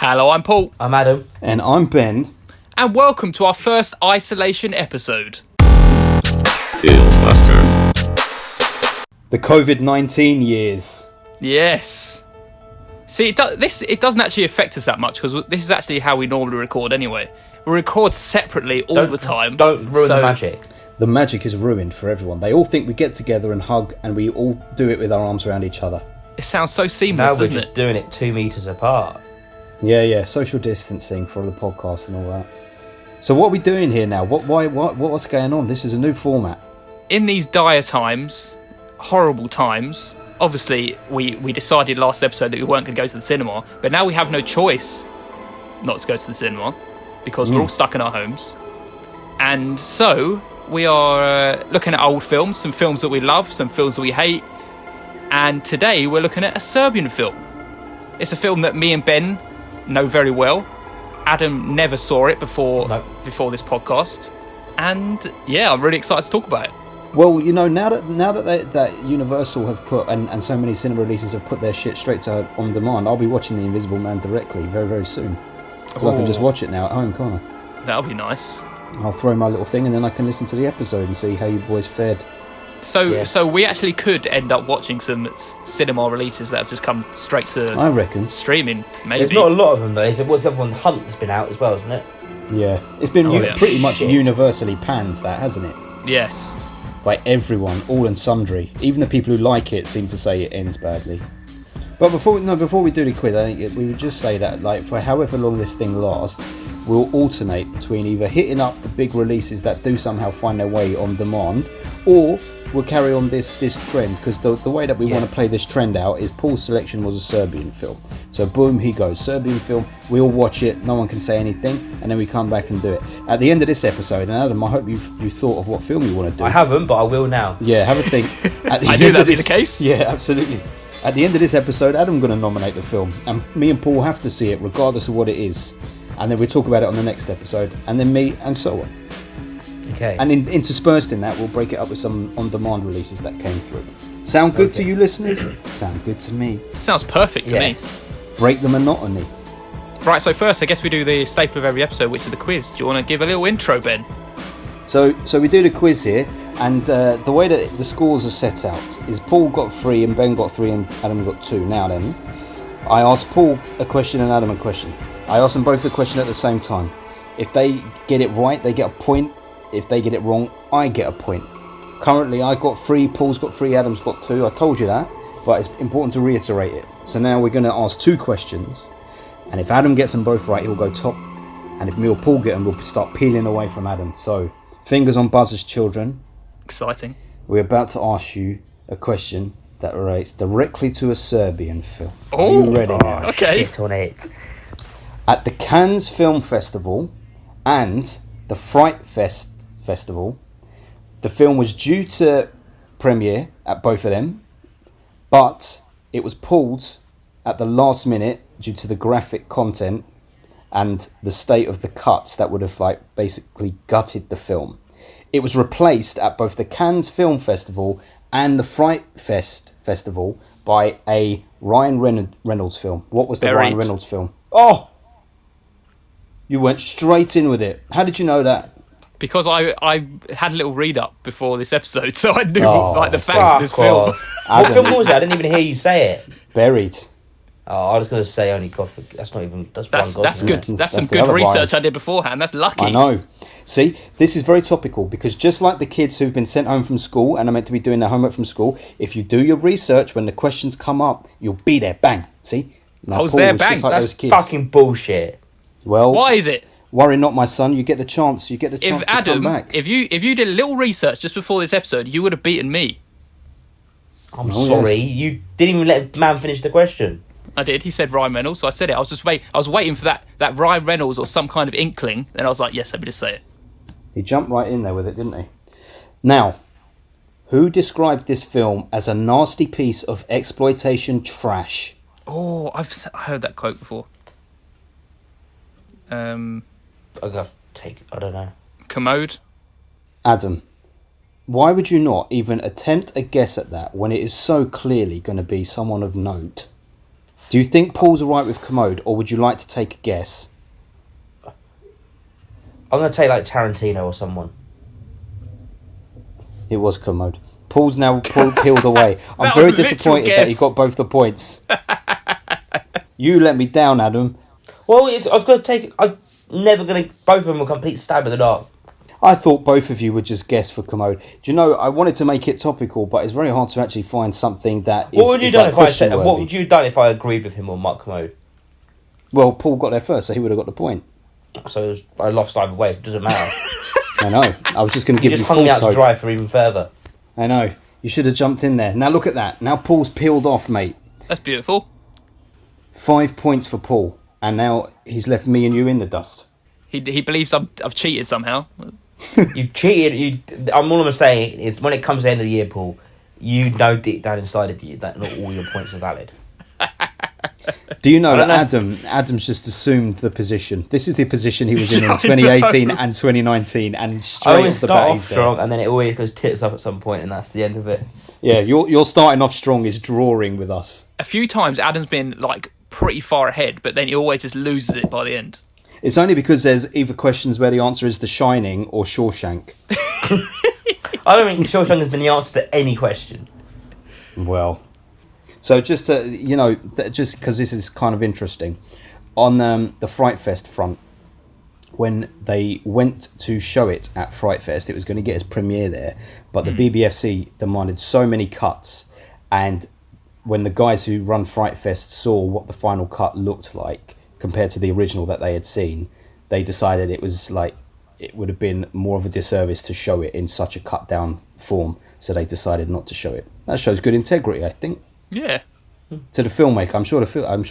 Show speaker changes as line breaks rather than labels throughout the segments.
Hello, I'm Paul.
I'm Adam.
And I'm Ben.
And welcome to our first isolation episode.
The COVID-19 years.
Yes. See, it doesn't actually affect us that much because this is actually how we normally record anyway. We record separately all the time.
Don't ruin the magic.
The magic is ruined for everyone. They all think we get together and hug and we all do it with our arms around each other.
It sounds so seamless, doesn't it?
Now we're just doing it 2 meters apart.
Yeah, social distancing for the podcast and all that. So what are we doing here now? What's going on? This is a new format.
In these dire times, horrible times, obviously we decided last episode that we weren't going to go to the cinema, but now we have no choice not to go to the cinema because we're all stuck in our homes. And so we are looking at old films, some films that we love, some films that we hate. And today we're looking at a Serbian film. It's a film that me and Ben know very well. Adam never saw it before this podcast. And yeah, I'm really excited to talk about it.
Well, you know, now that Universal have put and so many cinema releases have put their shit straight to on demand, I'll be watching The Invisible Man directly very, very soon. Because I can just watch it now at home, can't I?
That'll be nice.
I'll throw my little thing and then I can listen to the episode and see how you boys fared.
So we actually could end up watching some cinema releases that have just come straight to
I reckon
streaming, maybe.
There's not a lot of them though. What's that one? Hunt has been out as well, isn't it?
Yeah. It's been pretty much universally panned, that, hasn't it?
Yes.
By everyone, all and sundry. Even the people who like it seem to say it ends badly. But before we do the quiz, I think we would just say that, like, for however long this thing lasts, we'll alternate between either hitting up the big releases that do somehow find their way on demand, or we'll carry on this trend, because the way that we want to play this trend out is Paul's selection was a Serbian film. So boom, he goes, Serbian film, we all watch it, no one can say anything, and then we come back and do it. At the end of this episode, and Adam, I hope you thought of what film you want to do.
I haven't, but I will now.
Yeah, have a think.
I knew that'd be the case.
Yeah, absolutely. At the end of this episode, Adam's going to nominate the film, and me and Paul have to see it regardless of what it is. And then we'll talk about it on the next episode, and then me, and so on.
Okay.
And interspersed in that, we'll break it up with some on-demand releases that came through. Sound good to you listeners? Sound good to me.
Sounds perfect to me.
Break the monotony.
Right, so first, I guess we do the staple of every episode, which is the quiz. Do you want to give a little intro, Ben?
So we do the quiz here, and the way that the scores are set out is Paul got 3 and Ben got 3 and Adam got 2. Now then, I asked Paul a question and Adam a question. I asked them both a question at the same time. If they get it right, they get a point. If they get it wrong, I get a point. Currently, I got 3, Paul's got 3, Adam's got 2. I told you that, but it's important to reiterate it. So now we're going to ask 2 questions, and if Adam gets them both right, he'll go top. And if me or Paul get them, we'll start peeling away from Adam. So, fingers on buzzers, children.
Exciting.
We're about to ask you a question that relates directly to a Serbian film.
Oh,
are you ready now?
Okay.
Shit on it.
At the Cannes Film Festival and the Fright Festival, the film was due to premiere at both of them, but it was pulled at the last minute due to the graphic content and the state of the cuts that would have basically gutted the film. It was replaced at both the Cannes Film Festival and the Fright Festival by a Ryan Reynolds film. What was the Ryan Reynolds film? Oh! You went straight in with it. How did you know that?
Because I had a little read up before this episode, so I knew the facts of this film.
What film was it? I didn't even hear you say it.
Buried.
Oh, I was going to say only Gothic. That's not even. That's
good. That's some good research I did beforehand. That's lucky.
I know. See, this is very topical because just like the kids who've been sent home from school and are meant to be doing their homework from school, if you do your research when the questions come up, you'll be there. Bang. See?
Now, I was there. Bang.
Like
that's fucking bullshit.
Well,
why is it?
Worry not, my son. You get the chance. You get the chance to come back.
If you did a little research just before this episode, you would have beaten me.
I'm sorry. Yes. You didn't even let man finish the question.
I did. He said Ryan Reynolds, so I said it. I was waiting for that Ryan Reynolds or some kind of inkling. Then I was like, yes, let me just say it.
He jumped right in there with it, didn't he? Now, who described this film as a nasty piece of exploitation trash?
Oh, I've heard that quote before.
I'm gonna take. I don't know.
Commode.
Adam, why would you not even attempt a guess at that when it is so clearly going to be someone of note? Do you think Paul's alright with Commode, or would you like to take a guess?
I'm going to take like Tarantino or someone.
It was Commode. Paul's now peeled away. I'm
That
very
was a literal
disappointed that he
guess.
got both the points. You let me down, Adam.
Well, I was going to take... I'm never going to... Both of them will complete stab in the dark.
I thought both of you would just guess for Commode. Do you know, I wanted to make it topical, but it's very hard to actually find something that is
What would you
is
done
like
if I said?
question-worthy.
What would you done if I agreed with him on Mark Commode?
Well, Paul got there first, so he would have got the point.
So I lost either way. It doesn't matter.
I know. I was just going to
You
give you
just hung me
false
out to
hope.
dry for even further.
I know. You should have jumped in there. Now look at that. Now Paul's peeled off, mate.
That's beautiful.
5 points for Paul, and now he's left me and you in the dust.
He believes I've cheated somehow.
You cheated. All I'm saying is, when it comes to the end of the year, Paul, you know deep down inside of you that not all your points are valid.
Do you know
I
that
don't know.
Adam's just assumed the position? This is the position he was in
I
2018
know.
and 2019, and
I
straight
always
off the
start
bat
off
he's
strong,
there.
and then it always goes tits up at some point, and that's the end of it.
Yeah, your starting off strong is drawing with us.
A few times Adam's been like pretty far ahead, but then he always just loses it by the end.
It's only because there's either questions where the answer is The Shining or Shawshank.
I don't think Shawshank has been the answer to any question.
Well, so just to, just because this is kind of interesting, on the Fright Fest front, when they went to show it at Fright Fest, it was going to get its premiere there, but the BBFC demanded so many cuts, and when the guys who run Fright Fest saw what the final cut looked like compared to the original that they had seen, they decided it was like it would have been more of a disservice to show it in such a cut down form, so they decided not to show it. That shows good integrity, I think,
Yeah.
to the filmmaker. I'm sure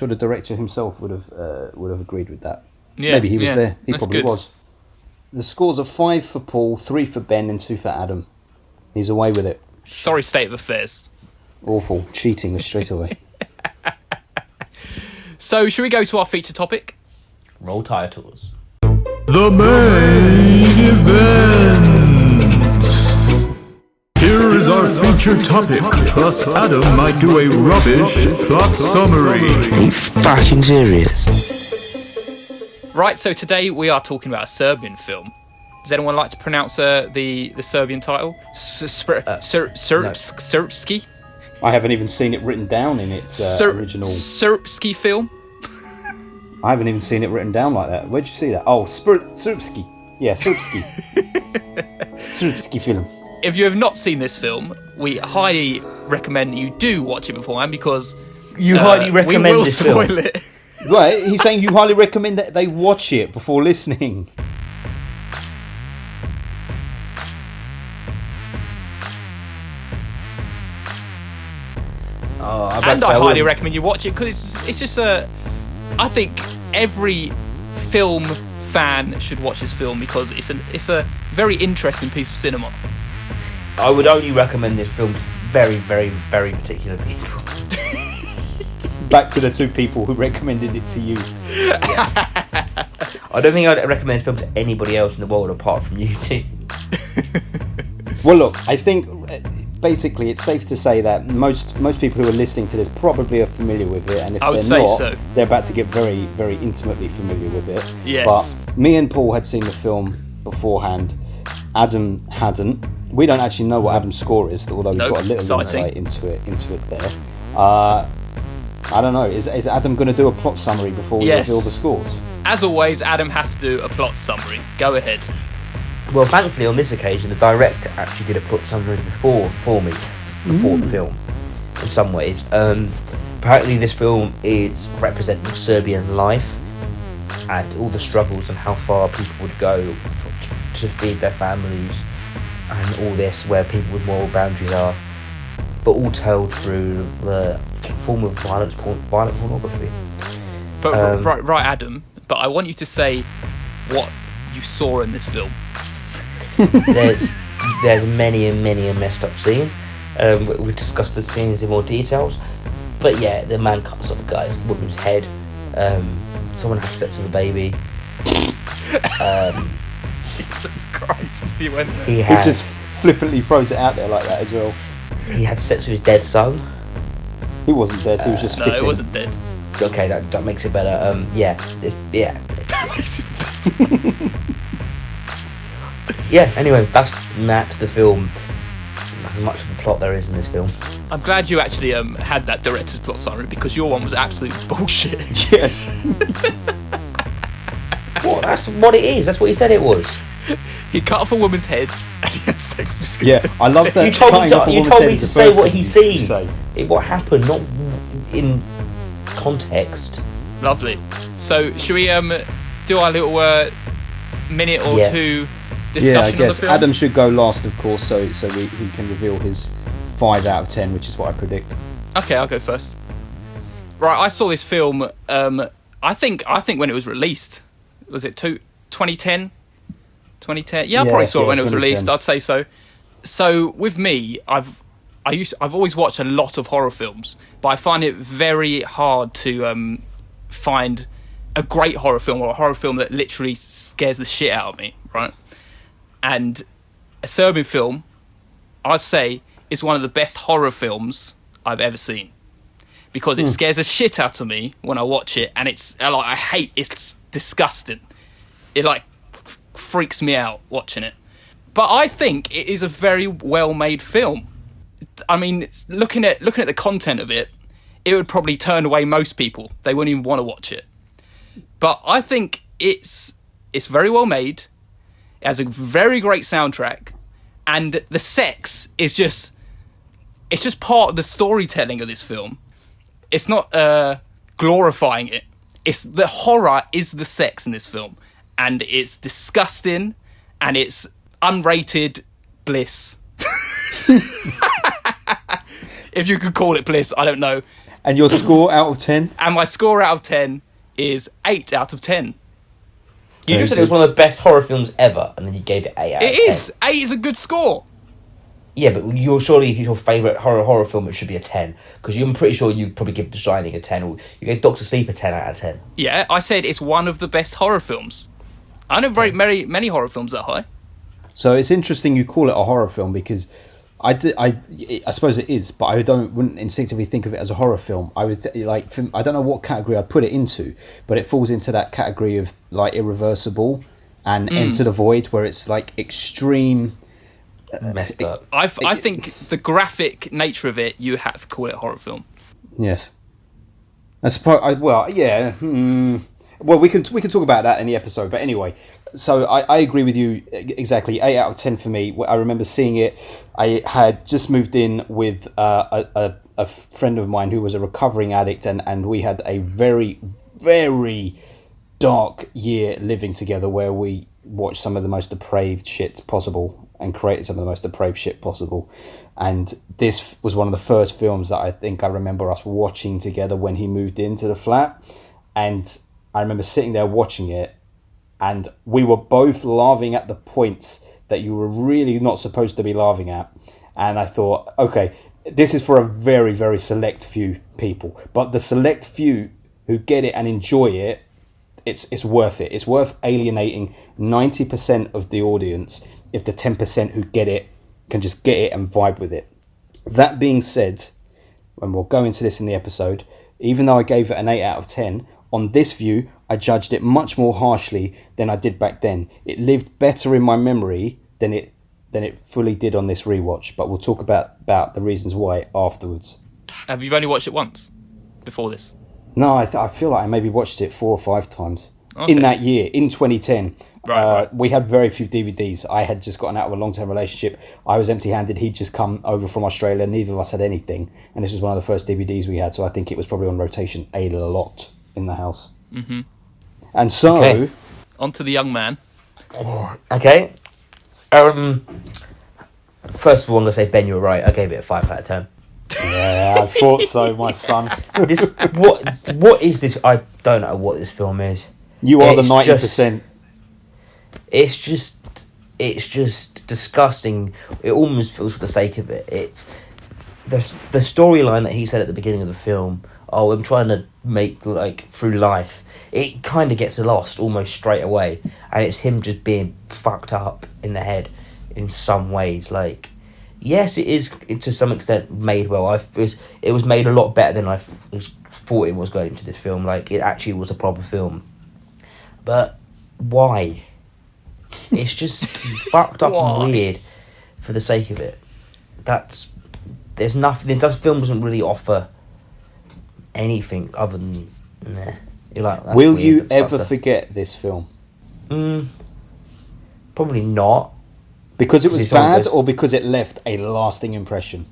the director himself would have agreed with that.
Yeah,
Maybe he was
yeah,
there. He
that's
probably
good.
was. The scores are 5 for Paul, 3 for Ben, and 2 for Adam. He's away with it.
Sorry state of affairs.
Awful. Cheating straight away.
So, should we go to our feature topic?
Roll titles.
The main event. Here is our feature topic, plus Adam might do a rubbish plot summary.
Are you fucking serious?
Right, so today we are talking about a Serbian film. Does anyone like to pronounce the Serbian title? Srpski?
I haven't even seen it written down in its original...
Srpski film?
I haven't even seen it written down like that. Where'd you see that? Oh, Srpski. Yeah, Srpski. Srpski film.
If you have not seen this film, we highly recommend that you do watch it beforehand because
You highly recommend
we will
this
spoil
film.
it.
Right, he's saying you highly recommend that they watch it before listening.
And I highly recommend you watch it because it's just I think every film fan should watch this film because it's a very interesting piece of cinema.
I would only recommend this film to very, very, very particular people.
Back to the 2 people who recommended it to you.
I don't think I'd recommend this film to anybody else in the world apart from you two.
Well, look, I think basically it's safe to say that most people who are listening to this probably are familiar with it, and if
I would
they're
say
not,
so.
they're about to get very, very intimately familiar with it.
Yes.
But me and Paul had seen the film beforehand. Adam hadn't. We don't actually know what Adam's score is, although we've
Nope,
got a little
exciting.
insight into it there. I don't know. Is Adam going to do a plot summary before we
Yes.
reveal the scores?
As always, Adam has to do a plot summary. Go ahead.
Well, thankfully on this occasion, the director actually did a plot summary before the film, in some ways. Apparently this film is representing Serbian life and all the struggles and how far people would go to feed their families and all this, where people with moral boundaries are, but all told through the form of violent pornography.
But right, Adam. But I want you to say what you saw in this film.
There's many and many a messed up scene. We discussed the scenes in more details, but yeah, the man cuts off a guy's woman's head. Someone has sex with a baby.
Jesus Christ, he went there.
He
just flippantly throws it out there like that as well.
He had sex with his dead son.
He wasn't dead. He was just
No,
fitting.
it wasn't dead.
Okay, that makes it better. Yeah. Yeah. Anyway, that's the film. That's as much of the plot there is in this film.
I'm glad you actually had that director's plot summary, because your one was absolute bullshit.
Yes.
What? That's what it is. That's what he said it was.
He cut off a woman's head and he had sex with Skin.
Yeah, I love that.
You told me to say what he seen.
Say.
What happened, not in context.
Lovely. So, should we do our little minute or two discussion
Yeah, I
on the
guess
film?
Adam should go last, of course, so he can reveal his 5 out of 10, which is what I predict.
Okay, I'll go first. Right, I saw this film. I think when it was released, was it 2010? 2010. Yeah, I probably saw it when it was released. I'd say so. So with me, I've always watched a lot of horror films, but I find it very hard to find a great horror film, or a horror film that literally scares the shit out of me, right? And a Serbian film, I'd say, is one of the best horror films I've ever seen, because it scares the shit out of me when I watch it, and it's disgusting. It freaks me out watching it. But I think it is a very well-made film. I mean, looking at the content of it, it would probably turn away most people. They wouldn't even want to watch it. But I think it's very well made. It has a very great soundtrack, and the sex is just part of the storytelling of this film. It's not glorifying it. It's the horror is the sex in this film, and it's disgusting, and it's unrated bliss. If you could call it bliss, I don't know.
And your score out of 10?
And my score out of 10 is 8 out of 10.
You just said it was one of the best horror films ever, and then you gave it 8 out of 10.
It is. 8 is a good score.
Yeah, but surely if it's your favourite horror film, it should be a 10. Because I'm pretty sure you'd probably give The Shining a 10, or you gave Doctor Sleep a 10 out of 10.
Yeah, I said it's one of the best horror films. I know many horror films that high.
So it's interesting you call it a horror film, because I suppose it is, but I wouldn't instinctively think of it as a horror film. I would I don't know what category I'd put it into, but it falls into that category of Irreversible and Enter the Void, where it's extreme.
Messed up.
I think the graphic nature of it, you have to call it a horror film.
Yes. I suppose. Well, we can talk about that in the episode. But anyway, so I agree with you exactly. 8 out of 10 for me. I remember seeing it. I had just moved in with a friend of mine who was a recovering addict, and we had a very, very dark year living together, where we watched some of the most depraved shit possible and created some of the most depraved shit possible. And this was one of the first films that I think I remember us watching together when he moved into the flat. And I remember sitting there watching it, and we were both laughing at the points that you were really not supposed to be laughing at. And I thought, okay, this is for a very, very select few people. But the select few who get it and enjoy it, it's worth it. It's worth alienating 90% of the audience if the 10% who get it can just get it and vibe with it. That being said, and we'll go into this in the episode, even though I gave it an 8 out of 10, on this view, I judged it much more harshly than I did back then. It lived better in my memory than it fully did on this rewatch, but we'll talk about the reasons why afterwards.
Have you only watched it once before this?
No, I feel like I maybe watched it 4 or 5 times.
Okay.
In that year, in 2010.
Right.
We had very few DVDs. I had just gotten out of a long-term relationship. I was empty-handed. He'd just come over from Australia. Neither of us had anything. And this was one of the first DVDs we had, so I think it was probably on rotation a lot in the house.
Mm-hmm.
And so...
Okay.
On to the young man.
Okay. First of all, I'm going to say, Ben, you were right. I gave it a 5 out of 10.
Yeah, I thought so, my son.
What is this? I don't know what this film is.
You are the 90%.
It's just disgusting. It almost feels for the sake of it. It's the storyline that he said at the beginning of the film. Oh, I'm trying to make through life. It kind of gets lost almost straight away, and it's him just being fucked up in the head in some ways. Yes, it is to some extent made well. It was made a lot better than I was thought it was going into this film. Like, it actually was a proper film. But why? It's just fucked up and weird for the sake of it. There's nothing. The film doesn't really offer anything other than. Nah. You're like, that's
Will
weird,
you
that's
ever
fucked up.
forget this film?
Probably not.
Because it was
It's all
bad,
good.
or because it left a lasting impression?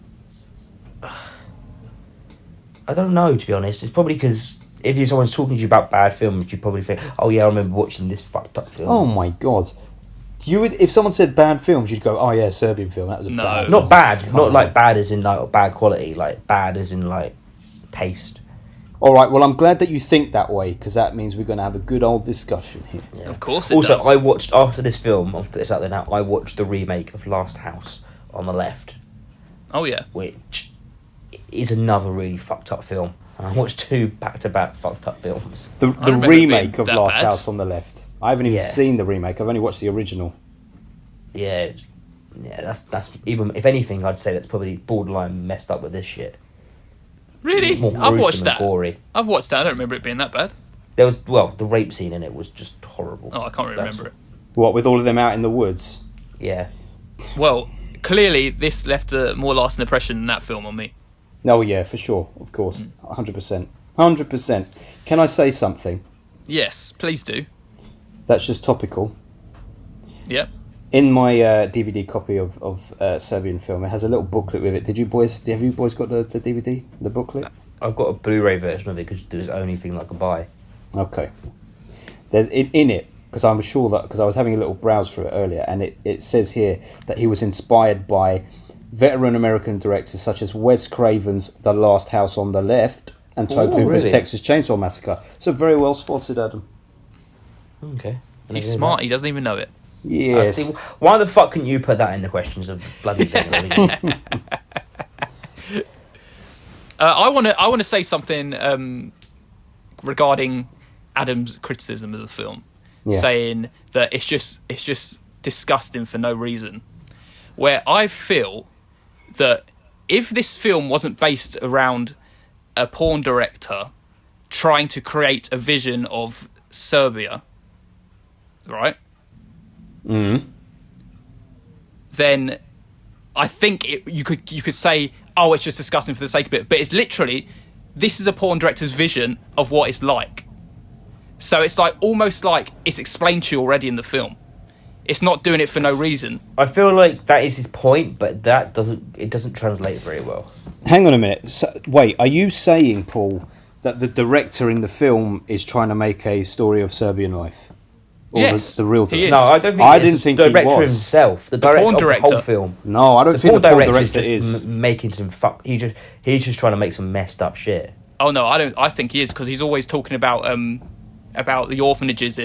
I don't know, to be honest. It's probably because if someone's talking to you about bad films, you probably think, "Oh yeah, I remember watching this fucked up film."
Oh my god! You would, if someone said bad films, you'd go, "Oh yeah, Serbian film. That was a
No.
bad."
Not bad,
Come
not
on.
like bad as in like bad quality, like bad as in like taste.
All right. Well, I'm glad that you think that way because that means we're going to have a good old discussion here.
Yeah.
Of course it
Also,
does.
I watched after this film. I'll put this out there now. I watched the remake of Last House on the Left,
Oh yeah.
which is another really fucked up film. And I watched 2 back-to-back fucked up films.
The
remember it
remake
being
of
that
Last
bad.
House on the Left. I haven't even
Yeah.
seen the remake. I've only watched the original.
Yeah, that's even if anything, I'd say that's probably borderline messed up with this shit.
Really?
More
I've
gruesome
watched
and
that.
gory.
I've watched that. I don't remember it being that bad.
There was the rape scene in it was just horrible.
Oh, I can't really
That's-
remember it.
What, with all of them out in the woods?
Yeah,
Well, clearly this left a more lasting impression than that film on me.
Oh yeah, for sure. Of course. 100%. 100%. Can I say something
Yes, please do.
that's just topical?
Yep.
In my DVD copy of Serbian film, it has a little booklet with it. Have you boys got the DVD, the booklet?
I've got a Blu-ray version of it because it was the only thing I could buy.
Okay. There's in it, because I'm sure that, because I was having a little browse through it earlier, and it says here that he was inspired by veteran American directors such as Wes Craven's The Last House on the Left and Tobe
Ooh,
Hooper's
really?
Texas Chainsaw Massacre. So very well spotted, Adam.
Okay,
He's smart. He doesn't even know it.
Yes.
See, why the fuck can you put that in the questions of bloody thing?
I want to say something regarding Adam's criticism of the film,
Yeah.
saying that it's just disgusting for no reason. Where I feel that if this film wasn't based around a porn director trying to create a vision of Serbia, right? Then I think you could say, oh, it's just disgusting for the sake of it, but it's literally, this is a porn director's vision of what it's like. So it's like almost like it's explained to you already in the film. It's not doing it for no reason.
I feel like that is his point, but that doesn't translate very well.
Hang on a minute. So, wait, are you saying, Paul, that the director in the film is trying to make a story of Serbian life? Or
Yes,
the real
he
director?
is.
No, I don't think.
I
it's
didn't think
the
he
director
was.
himself, the director
porn
of the
director.
whole film.
No, I don't
The
think
porn
the porn
director is
director
just
is.
making some fuck. He's just trying to make some messed up shit.
Oh no, I don't. I think he is, because he's always talking about the orphanages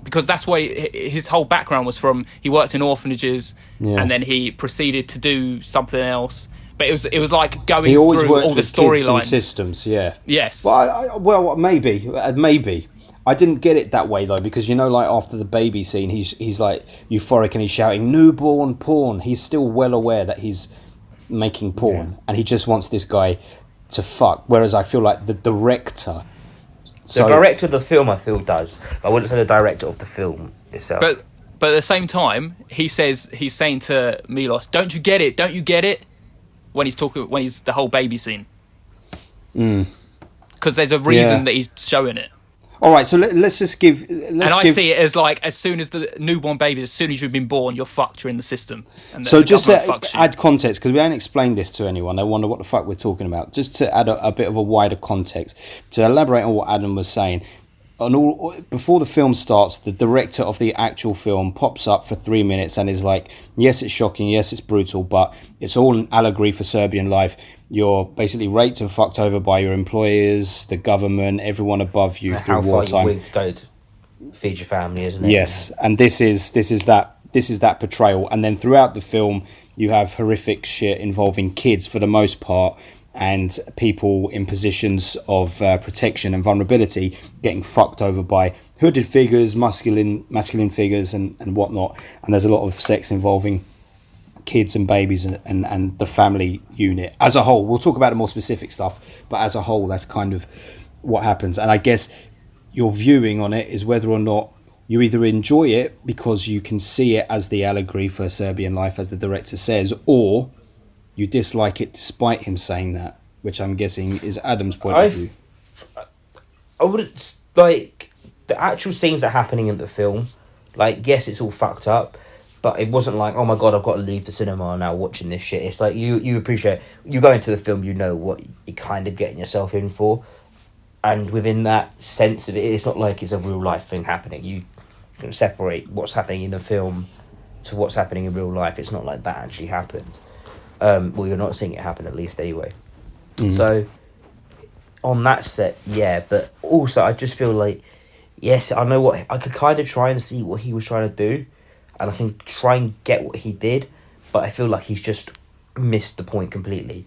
because that's where his whole background was from. He worked in orphanages,
Yeah.
and then he proceeded to do something else. But it was like going
He always
through
worked
all the
with kids and
storylines.
systems, yeah.
Yes.
Well, maybe. I didn't get it that way though, because like after the baby scene, he's like euphoric and he's shouting "newborn porn." He's still well aware that he's making porn, and he just wants this guy to fuck. Whereas I feel like the director.
The director of the film, I feel, does. I wouldn't say the director of the film itself.
But at the same time, he's saying to Milos, "Don't you get it? Don't you get it?" When he's the whole baby scene. Because there's a reason that he's showing it.
All right, so let's just give.
I see it as like, as soon as the newborn baby, as soon as you've been born, you're fucked. You're in the system. And
So
the
just to
government fucks you.
add context, because we haven't explained this to anyone, they wonder what the fuck we're talking about. Just to add a bit of a wider context, to elaborate on what Adam was saying. Before the film starts, the director of the actual film pops up for 3 minutes and is like, yes, it's shocking, yes, it's brutal, but it's all an allegory for Serbian life. You're basically raped and fucked over by your employers, the government, everyone above you through
how far you're
wartime.
willing to go to feed your family, isn't it?
Yes, and this is that portrayal, and then throughout the film you have horrific shit involving kids for the most part, and people in positions of protection and vulnerability getting fucked over by hooded figures, masculine figures, and whatnot. And there's a lot of sex involving kids and babies and the family unit as a whole. We'll talk about the more specific stuff, but as a whole, that's kind of what happens. And I guess your viewing on it is whether or not you either enjoy it because you can see it as the allegory for Serbian life, as the director says, or you dislike it despite him saying that, which I'm guessing is Adam's point of view.
I wouldn't, like, the actual scenes that are happening in the film, like, yes, it's all fucked up, but it wasn't like, oh my god, I've got to leave the cinema now watching this shit. It's like, you appreciate, you go into the film, you know what you're kind of getting yourself in for, and within that sense of it, it's not like it's a real life thing happening. You can separate what's happening in the film to what's happening in real life. It's not like that actually happened. Well, you're not seeing it happen, at least, anyway. So, on that set, yeah, but also I just feel like, yes, I know what, I could kind of try and see what he was trying to do, and I can try and get what he did, but I feel like he's just missed the point completely,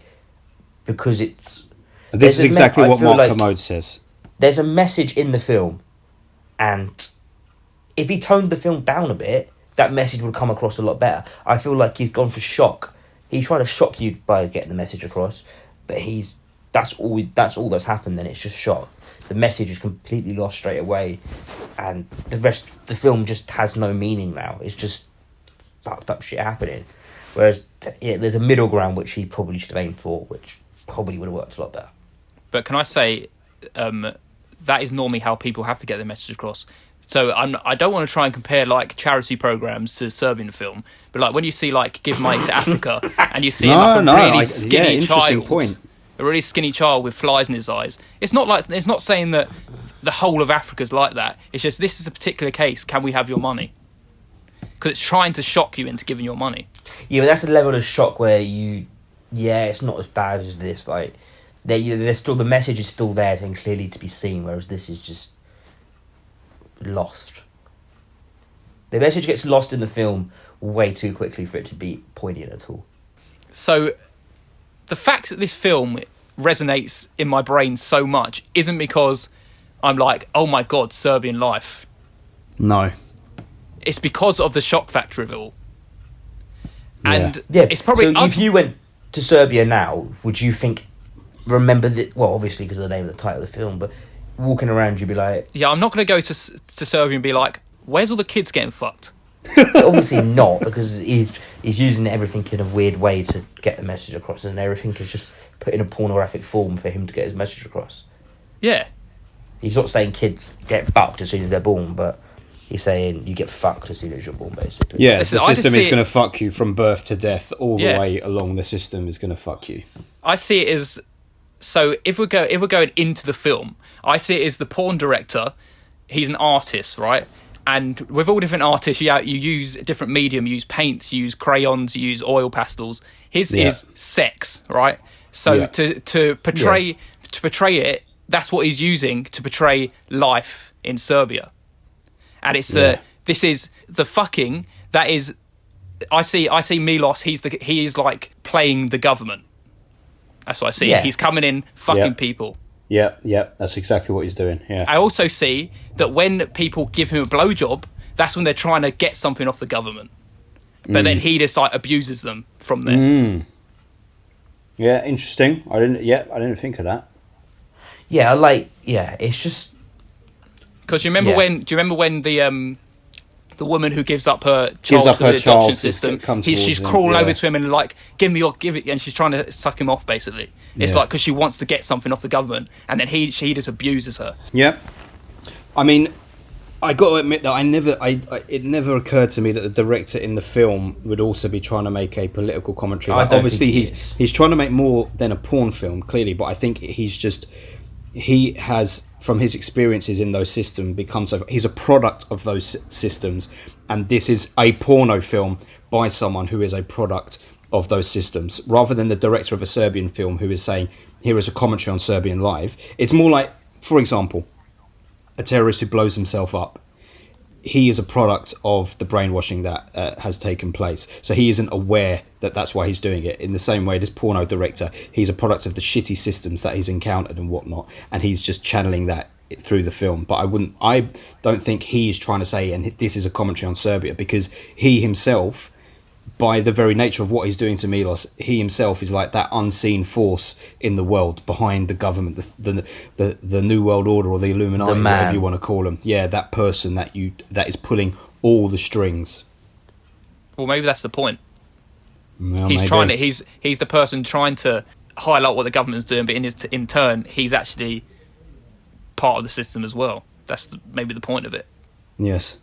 because it's...
This is exactly what Mark Kermode says.
There's a message in the film, and if he toned the film down a bit, that message would come across a lot better. I feel like he's gone for shock. He's trying to shock you by getting the message across, but that's all that's happened. Then it's just shock. The message is completely lost straight away, and the rest of the film just has no meaning now. It's just fucked up shit happening. Whereas there's a middle ground which he probably should have aimed for, which probably would have worked a lot better.
But can I say, that is normally how people have to get their message across. So I don't want to try and compare like charity programs to Serbian film, but like when you see like Give Money to Africa and you see really skinny child, a really skinny child with flies in his eyes, it's not saying that the whole of Africa's like that. It's just, this is a particular case. Can we have your money? Because it's trying to shock you into giving your money.
Yeah, but that's a level of shock where it's not as bad as this. Like, there's still, the message is still there and clearly to be seen, whereas this is just lost. The message gets lost in the film way too quickly for it to be poignant at all.
So the fact that this film resonates in my brain so much isn't because I'm like, oh my god, Serbian life.
No.
It's because of the shock factor of it all. And
yeah,
it's probably...
So if you went to Serbia now, would you remember that? Well, obviously because of the name of the title of the film, but walking around, you'd be like...
Yeah, I'm not going to go to Serbia and be like, where's all the kids getting fucked?
Obviously not, because he's using everything in a weird way to get the message across, and everything is just put in a pornographic form for him to get his message across.
Yeah.
He's not saying kids get fucked as soon as they're born, but he's saying you get fucked as soon as you're born, basically.
Yeah, the system is going to fuck you from birth to death. All the way along the system is going to fuck you.
I see it as... So if we're going into the film, I see it as the porn director. He's an artist, right? And with all different artists, you use different medium. You use paints, you use crayons, you use oil pastels. His is sex, right? So to portray it, that's what he's using to portray life in Serbia. And it's this is the fucking that is. I see Milos. He is like playing the government. That's what I see. He's coming in, fucking people.
Yeah, that's exactly what he's doing. Yeah.
I also see that when people give him a blowjob, that's when they're trying to get something off the government. But then he just like abuses them from there.
Yeah, interesting. I didn't think of that.
Yeah, it's just...
Because do you remember when the woman who gives up her child to the adoption system, she's crawling over to him and like, give it, and she's trying to suck him off, basically. It's like, because she wants to get something off the government, and then she just abuses her.
Yeah. I mean, I got to admit that it never occurred to me that the director in the film would also be trying to make a political commentary. Like, obviously, he's trying to make more than a porn film, clearly, but I think he has, from his experiences in those systems, he's a product of those systems, and this is a porno film by someone who is a product of those systems, rather than the director of a Serbian film who is saying, here is a commentary on Serbian life. It's more like, for example, a terrorist who blows himself up. He is a product of the brainwashing that has taken place. So he isn't aware that that's why he's doing it. In the same way, this porno director, he's a product of the shitty systems that he's encountered and whatnot, and he's just channeling that through the film. But I don't think he's trying to say, and this is a commentary on Serbia, because he himself by the very nature of what he's doing to Milos, he himself is like that unseen force in the world behind the government, the New World Order or the Illuminati, whatever you want to call them. Yeah, that person that is pulling all the strings.
Well, maybe that's the point.
Well,
he's
maybe.
trying to. He's the person trying to highlight what the government's doing, but in turn, he's actually part of the system as well. That's maybe the point of it.
Yes.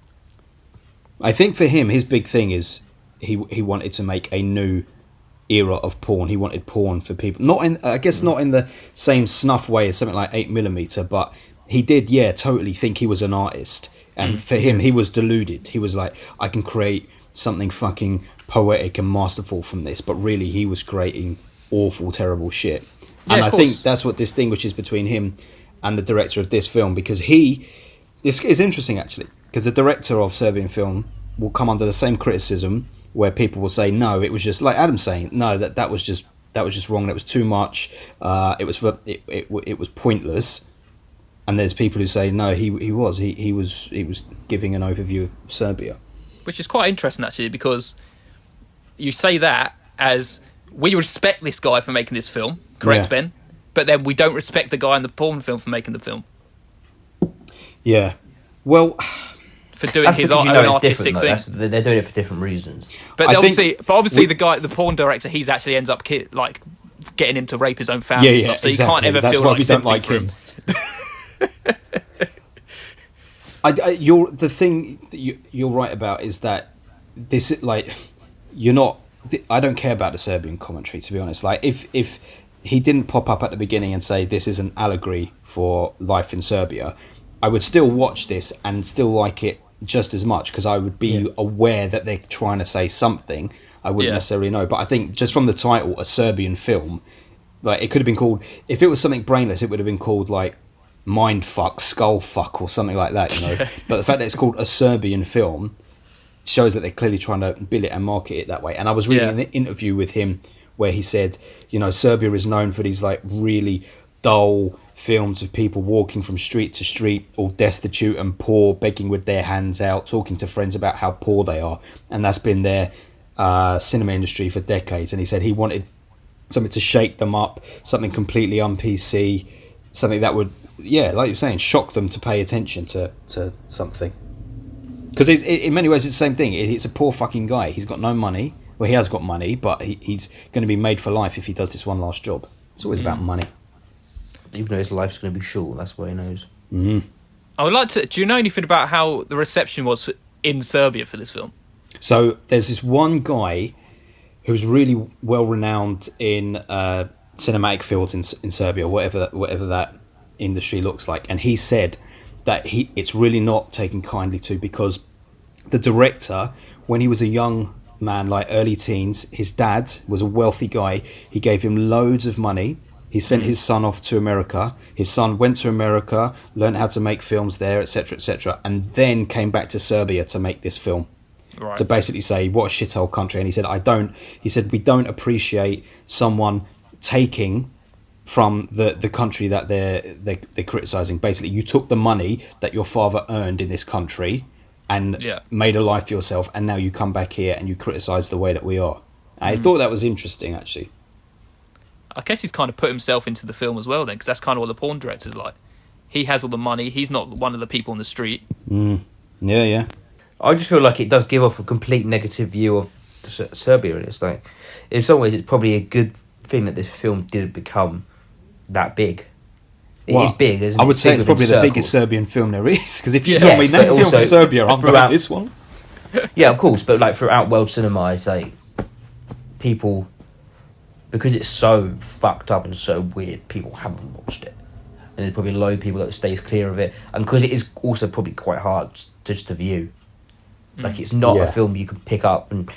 I think for him, his big thing is he wanted to make a new era of porn. He wanted porn for people, not in the same snuff way as something like 8mm, but he did, totally think he was an artist. And for him, he was deluded. He was like, I can create something fucking poetic and masterful from this, but really he was creating awful, terrible shit. And I think that's what distinguishes between him and the director of this film, because this is interesting actually, because the director of Serbian film will come under the same criticism where people will say, no, it was just like Adam's saying, no, that was just wrong, that was too much, it was pointless. And there's people who say, no, he was giving an overview of Serbia,
which is quite interesting actually, because you say that as we respect this guy for making this film, correct, Ben? But then we don't respect the guy in the porn film for making the film.
Yeah, well,
for doing his own artistic thing.
They're doing it for different reasons.
But obviously, the porn director, he's actually ends up getting him to rape his own family and stuff. So
exactly.
You can't ever
That's
feel
why
like
we don't like
him.
You're right about is that this, like, you're not. I don't care about the Serbian commentary, to be honest. Like, if he didn't pop up at the beginning and say this is an allegory for life in Serbia, I would still watch this and still like it just as much, because I would be aware that they're trying to say something. I wouldn't necessarily know, but I think just from the title, a Serbian film, like, it could have been called, if it was something brainless, it would have been called like Mind Fuck, Skull Fuck, or something like that, you know. But the fact that it's called a Serbian film shows that they're clearly trying to bill it and market it that way. And I was reading an interview with him where he said, you know, Serbia is known for these like really dull films of people walking from street to street, all destitute and poor, begging with their hands out, talking to friends about how poor they are. And that's been their cinema industry for decades. And he said he wanted something to shake them up, something completely un-PC, something that would, like you're saying, shock them to pay attention to something. Because in many ways it's the same thing. It's a poor fucking guy. He's got no money. Well, he has got money, but he's going to be made for life if he does this one last job. It's always about money.
Even though his life's going to be short, that's what he knows.
Mm-hmm.
I would like to. Do you know anything about how the reception was in Serbia for this film?
So there's this one guy who's really well renowned in cinematic fields in Serbia, whatever that industry looks like, and he said that it's really not taken kindly to, because the director, when he was a young man, like early teens, his dad was a wealthy guy. He gave him loads of money. He sent his son off to America. His son went to America, learned how to make films there, etc., and then came back to Serbia to make this film. Right. To basically say, what a shithole country. And he said, we don't appreciate someone taking from the country that they're criticising. Basically, you took the money that your father earned in this country and made a life for yourself, and now you come back here and you criticise the way that we are. I thought that was interesting, actually.
I guess he's kind of put himself into the film as well then, because that's kind of what the porn director's like. He has all the money. He's not one of the people on the street.
Yeah.
I just feel like it does give off a complete negative view of Serbia. And it's like, in some ways, it's probably a good thing that this film didn't become that big. It is big, isn't it?
I would say it's probably the biggest Serbian film there is, because if you tell me name film from Serbia, I'm going this one.
Yeah, of course, but like throughout world cinema, it's like people, because it's so fucked up and so weird, people haven't watched it. And there's probably a load of people that stays clear of it. And because it is also probably quite hard just to view. Like, it's not a film you can pick up and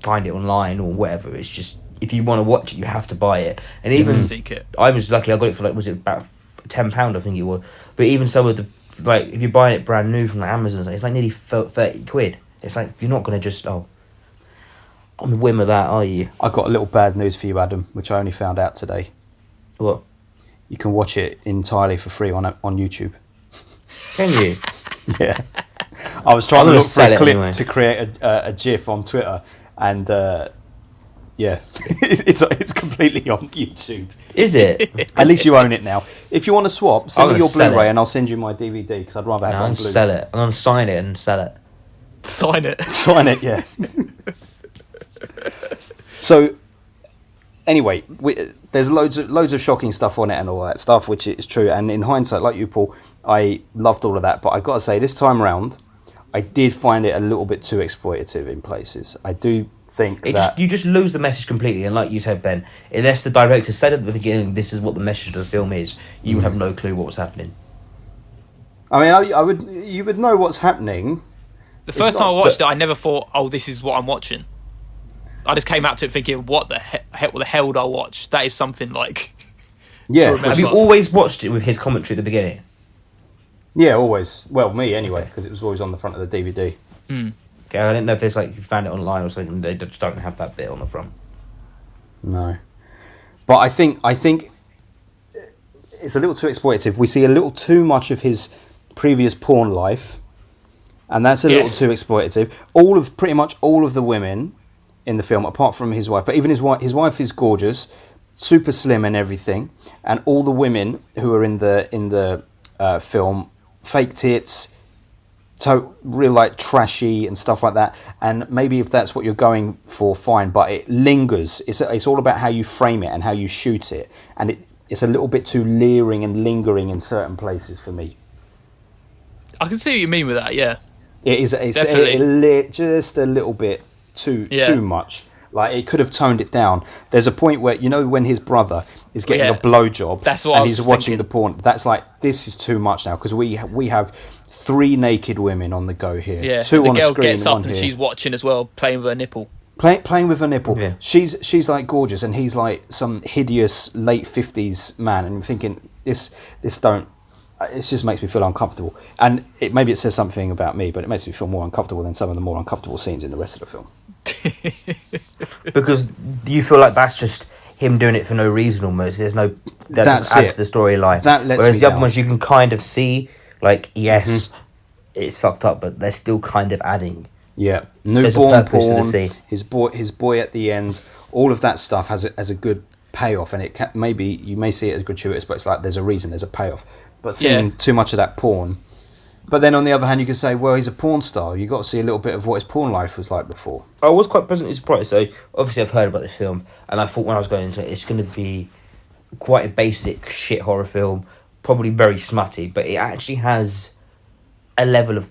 find it online or whatever. It's just, if you want to watch it, you have to buy it. And even,
seek it.
I was lucky, I got it for like, was it about £10, I think it was. But even some of the, like, if you're buying it brand new from like Amazon, it's like nearly 30 quid. It's like, you're not going to just, on the whim of that, are you?
I've got a little bad news for you, Adam, which I only found out today.
What?
You can watch it entirely for free on YouTube.
Can you?
Yeah. I was trying to look for a clip to create a GIF on Twitter, and yeah, it's completely on YouTube.
Is it?
At least you own it now. If you want to swap, send
I'm
me your
gonna sell
Blu-ray
it.
and I'll send you my DVD because I'd rather have
No,
it
I'm
on
gonna
Blu.
sell it. I'm gonna sign it and sell it.
Sign it.
Sign it, yeah. So, anyway, there's loads of shocking stuff on it and all that stuff, which is true. And in hindsight, like you, Paul, I loved all of that. But I got to say, this time around, I did find it a little bit too exploitative in places. I do think
You just lose the message completely, and like you said, Ben, unless the director said at the beginning, "This is what the message of the film is," you would have no clue what was happening.
I mean, you would know what's happening.
The first time I watched it, I never thought, "Oh, this is what I'm watching." I just came out to it thinking, "What the hell did I watch?" That is something like.
Yeah.
Have you always watched it with his commentary at the beginning?
Yeah, always. Well, me anyway, because it was always on the front of the DVD.
Okay, I didn't know if there's like you found it online or something. They just don't have that bit on the front.
No, but I think it's a little too exploitative. We see a little too much of his previous porn life, and that's a little too exploitative. Pretty much all of the women in the film, apart from his wife, but even his wife is gorgeous, super slim and everything, and all the women who are in the film, fake tits, real like trashy and stuff like that. And maybe if that's what you're going for, fine, but it lingers. It's all about how you frame it and how you shoot it, and it's a little bit too leering and lingering in certain places for me.
I can see what you mean with that. Yeah,
It's just a little bit too much. Like, it could have toned it down. There's a point where, you know, when his brother is getting a blowjob,
that's what
and
I was
he's watching the porn. That's like, this is too much now, because we have 3 naked women on the go here.
Yeah,
2
and
on
the girl
the screen,
gets up
one
and
here.
she's watching as well, playing with her nipple.
Playing with her nipple.
Yeah.
She's like gorgeous, and he's like some hideous late 50s man, and I'm thinking this don't. It just makes me feel uncomfortable, and maybe it says something about me, but it makes me feel more uncomfortable than some of the more uncomfortable scenes in the rest of the film.
Because do you feel like that's just him doing it for no reason almost? There's no that just adds to the storyline. Whereas the other ones you can kind of see, like, yes, it's fucked up, but they're still kind of adding.
Yeah,
There's a
newborn
purpose to the
porn,
scene.
his boy at the end, all of that stuff has a good payoff, and maybe you may see it as gratuitous, but it's like there's a reason, there's a payoff. But seeing too much of that porn. But then on the other hand, you could say, well, he's a porn star. You got to see a little bit of what his porn life was like before.
I was quite pleasantly surprised. So obviously I've heard about this film, and I thought when I was going into it, it's going to be quite a basic shit horror film, probably very smutty, but it actually has a level of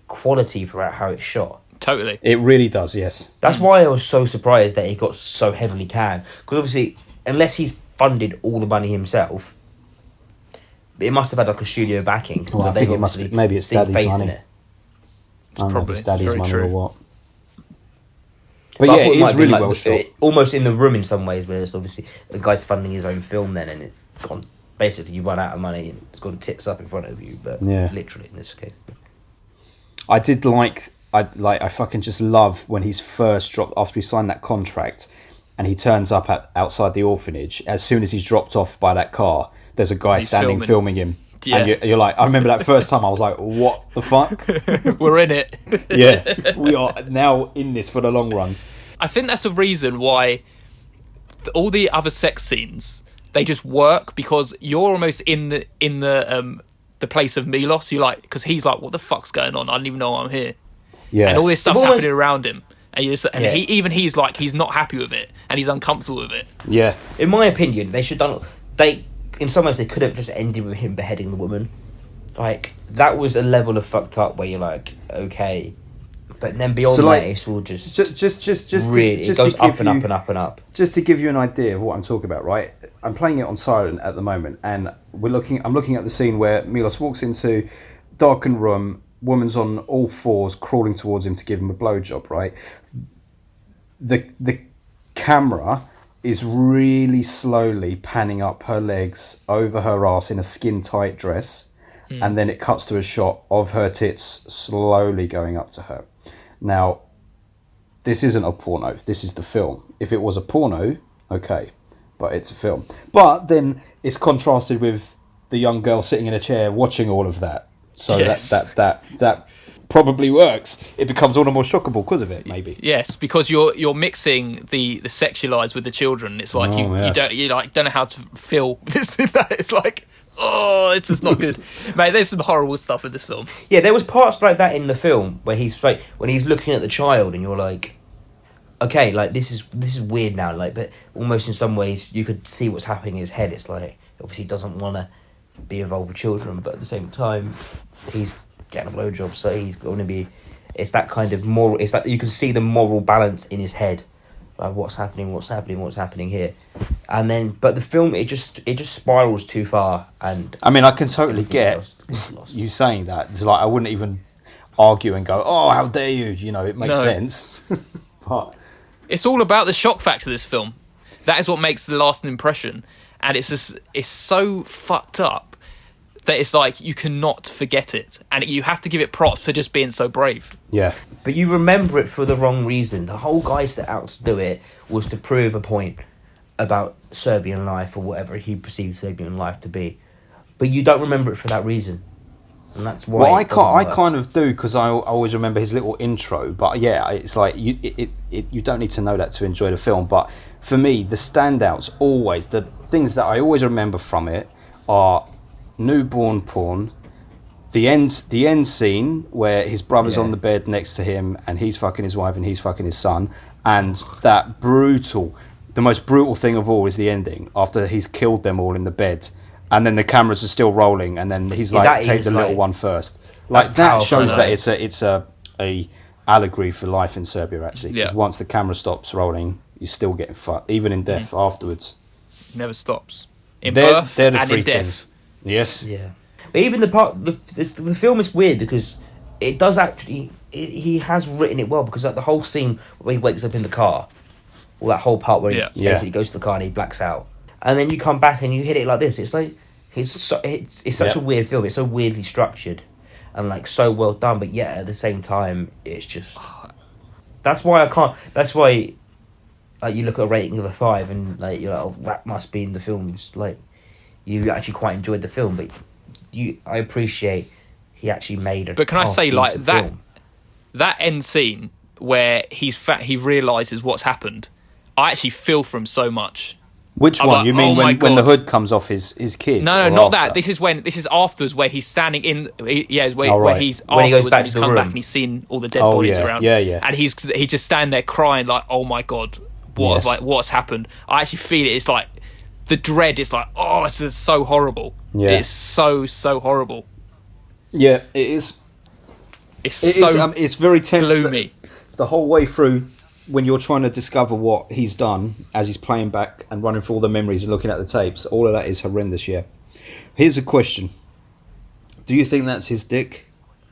quality throughout how it's shot.
Totally.
It really does, yes.
That's why I was so surprised that it got so heavily canned. Because obviously, unless he's funded all the money himself, it must have had like a studio backing.
Well, I think it must be. Maybe it's daddy's money.
It.
I don't know if it's
Probably.
daddy's
Very
money
true.
or what. But
I
yeah,
thought
it
might
is
be
really
like
well shot.
almost in the room in some ways, where it's obviously the guy's funding his own film then, and it's gone. Basically, you run out of money and it's gone tits up in front of you, but literally in this case.
I did I fucking just love when he's first dropped, after he signed that contract, and he turns up outside the orphanage. As soon as he's dropped off by that car, there's a guy standing filming him.
Yeah.
And you're like, I remember that first time I was like, what the fuck?
We're in it.
Yeah, we are now in this for the long run.
I think that's a reason why all the other sex scenes, they just work, because you're almost in the place of Milos. You like, because he's like, what the fuck's going on? I don't even know I'm here.
Yeah,
and all this stuff's
almost
happening around him, and he's like, he's not happy with it, and he's uncomfortable with it.
Yeah.
In my opinion, they should done. In some ways, they could have just ended with him beheading the woman. Like, that was a level of fucked up where you're like, okay, but then beyond that, it's all just really it goes up and up and up and up.
Just to give you an idea of what I'm talking about, right? I'm playing it on silent at the moment, and I'm looking at the scene where Milos walks into darkened room. Woman's on all fours, crawling towards him to give him a blowjob. Right, the camera is really slowly panning up her legs over her ass in a skin tight dress, and then it cuts to a shot of her tits slowly going up to her. Now, this isn't a porno. This is the film. If it was a porno, okay, but it's a film. But then it's contrasted with the young girl sitting in a chair watching all of that. So
Yes.
that probably works. It becomes all the more shockable because of it, maybe.
Yes, because you're mixing the sexualized with the children. It's like you don't know how to feel this. It's like, oh, it's just not good, mate. There's some horrible stuff in this film.
Yeah, there was parts like that in the film where he's like when he's looking at the child, and you're like, okay, like this is weird now, like, but almost in some ways you could see what's happening in his head. It's like obviously he doesn't want to be involved with children, but at the same time he's getting a blowjob, so he's going to be. It's that kind of moral. It's like you can see the moral balance in his head, like what's happening here, and then but the film it just spirals too far. And
I mean, I can totally get you saying that. It's like I wouldn't even argue and go, "Oh, how dare you?" You know, it makes sense. But
it's all about the shock factor of this film. That is what makes the lasting impression, and it's so fucked up that it's like you cannot forget it, and you have to give it props for just being so brave.
yeah,
but you remember it for the wrong reason. The whole guy set out to do it was to prove a point about Serbian life or whatever he perceived Serbian life to be, but you don't remember it for that reason, and that's why.
well, I kind of do because I always remember his little intro. But yeah, it's like you don't need to know that to enjoy the film. But for me, the standouts always, the things that I always remember from it are newborn porn, the end scene where his brother's on the bed next to him and he's fucking his wife and he's fucking his son, and the most brutal thing of all is the ending after he's killed them all in the bed, and then the cameras are still rolling, and then he's like, take the little one first. Like that shows that it's a allegory for life in Serbia actually. Because once the camera stops rolling, you're still getting fucked, even in death afterwards.
Never stops. In birth
they're the
and
three
in death.
things. Yes.
Yeah, but even the film is weird because it does actually. He has written it well because like the whole scene where he wakes up in the car, or that whole part where he basically goes to the car and he blacks out, and then you come back and you hit it like this. It's like it's such a weird film. It's so weirdly structured, and like so well done. But yet at the same time, it's just. That's why I can't. That's why, like you look at a rating of a 5 and like you're like, oh, that must be in the films like. You actually quite enjoyed the film, but I appreciate he actually made a.
But can I say like that
film.
That end scene where he realizes what's happened? I actually feel for him so much.
Which
I'm
one?
like,
You mean
oh
when the hood comes off his kid?
No, not that. This is afterwards where he's standing in. Where he's
when he goes
afterwards
back
when he's
to the
come
room.
back and he's seen all the dead bodies around.
Yeah.
And he just standing there crying like, oh my god, what's happened? I actually feel it. It's like. The dread is like, oh, this is so horrible. Yeah. It's so horrible.
Yeah, it is. It's very tense.
Gloomy.
The whole way through, when you're trying to discover what he's done as he's playing back and running through all the memories and looking at the tapes, all of that is horrendous, yeah. Here's a question. Do you think that's his dick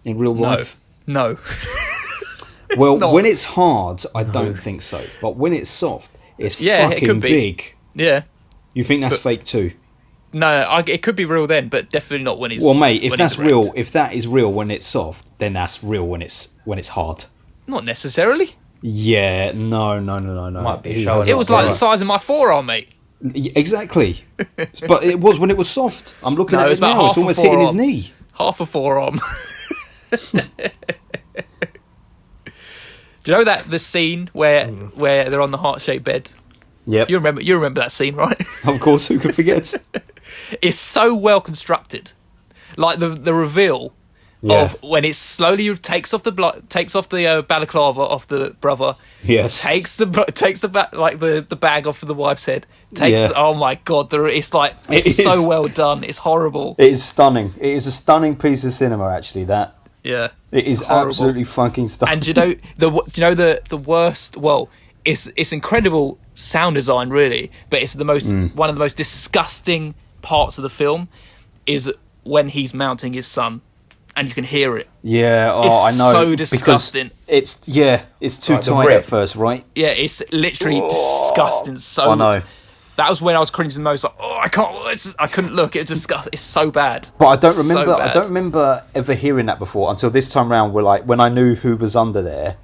in real life?
No.
Well, when it's hard, I don't think so. But when it's soft, it's fucking big.
Yeah.
You think that's fake too?
No, it could be real then, but definitely not when he's.
Well, mate, if that's real, if that is real when it's soft, then that's real when it's hard.
Not necessarily.
Yeah, no.
Might be
it was like the size of my forearm, mate.
Exactly, but it was when it was soft. I'm looking at it now; it's almost hitting his knee.
Half a forearm. Do you know that the scene where they're on the heart-shaped bed?
Yep.
You remember that scene, right?
Of course, who could forget?
It's so well constructed. Like the reveal of when it slowly takes off the balaclava off the brother.
Yes.
Takes the bag off of the wife's head. Oh my god, it's like it's so well done. It's horrible.
It is stunning. It is a stunning piece of cinema, actually. That.
Yeah.
It is horrible. Absolutely fucking stunning.
And do you know the worst? Well, it's incredible sound design, really, but it's one of the most disgusting parts of the film is when he's mounting his son, and you can hear it.
Yeah,
I know. So
Because
disgusting.
it's too tight at first, right?
Yeah, it's literally disgusting. So
I know.
That was when I was cringing the most. Like, I couldn't look. It's disgusting. It's so bad.
But I don't remember. I don't remember ever hearing that before until this time round. When I knew who was under there.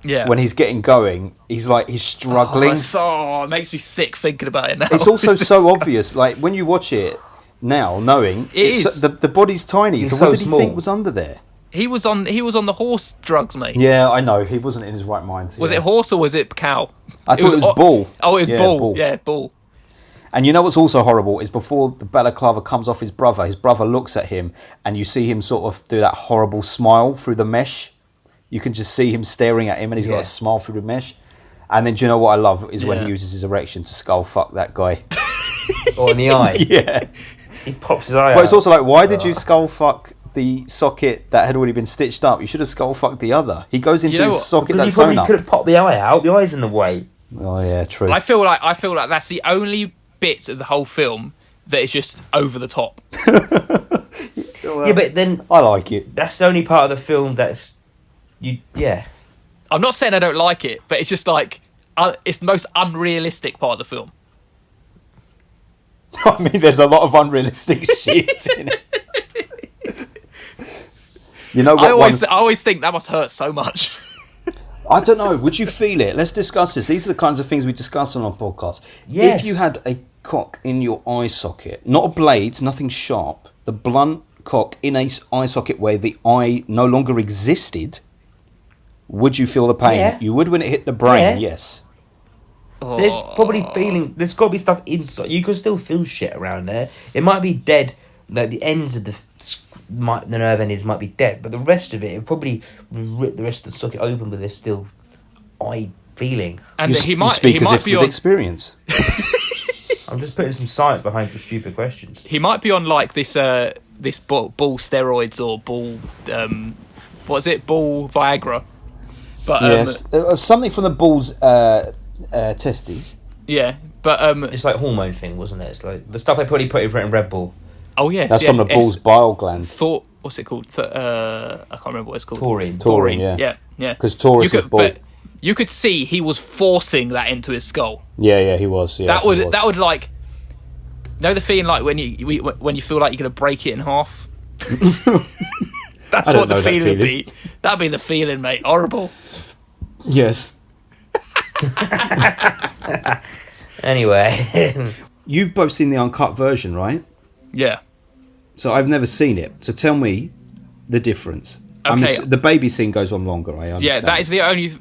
Yeah.
When he's getting going, he's struggling.
It makes me sick thinking about it now.
It's also so obvious. Like when you watch it now, knowing the body's tiny. So what did he think was under there?
He was on the horse drugs, mate.
Yeah, I know. He wasn't in his right mind.
Was it horse or was it cow?
I thought it was bull.
Oh, it was
Yeah,
bull.
bull.
Yeah, bull.
And you know what's also horrible is before the balaclava comes off his brother looks at him and you see him sort of do that horrible smile through the mesh. You can just see him staring at him and he's got a smile through the mesh. And then do you know what I love is when he uses his erection to skull fuck that guy.
Or in the eye.
Yeah.
He pops his eye out.
But it's also like, why did you skull fuck the socket that had already been stitched up? You should have skull fucked the other. He goes into his socket
Because
that's
he
sewn
probably
up.
could have popped the eye out. The eye's in the way.
Oh yeah, true.
I feel like that's the only bit of the whole film that is just over the top.
Well,
Yeah, but then
I like it.
that's the only part of the film that's yeah.
I'm not saying I don't like it, but it's just like it's the most unrealistic part of the film.
I mean, there's a lot of unrealistic shit in it. You know what?
I always think that must hurt so much.
I don't know. Would you feel it? Let's discuss this. These are the kinds of things we discuss on our podcast.
Yes.
If you had a cock in your eye socket, not a blade, nothing sharp, the blunt cock in a eye socket where the eye no longer existed, would you feel the pain?
Yeah.
You would when it hit the brain,
Yeah.
yes.
There's probably feeling. There's got to be stuff inside. You can still feel shit around there. It might be dead. Like the ends of the nerve endings might be dead, but the rest of it probably rip the rest of the socket open, but there's still eye feeling.
And
You speak as if
be
with
on.
experience.
I'm just putting some science behind your stupid questions.
He might be on like this bull steroids or bull what is it, bull Viagra. But
Yes. Something from the bull's testes.
yeah, but
It's like hormone thing, wasn't it? It's like the stuff they probably put in Red Bull.
oh yes,
That's
yeah,
from the bull's bile gland.
what's it called? I can't remember what it's called.
Taurine.
yeah.
Yeah.
Because Taurus is bull.
But you could see he was forcing that into his skull.
Yeah, he was. Yeah,
that
he was.
would like, know the feeling like when you feel like you're gonna break it in half. That's
I don't
what the
know that
feeling would
feeling.
be. That'd be the feeling, mate. Horrible.
Yes.
Anyway,
You've both seen the uncut version, right?
Yeah.
So I've never seen it. So tell me the difference.
Okay.
The baby scene goes on longer. I understand.
Yeah,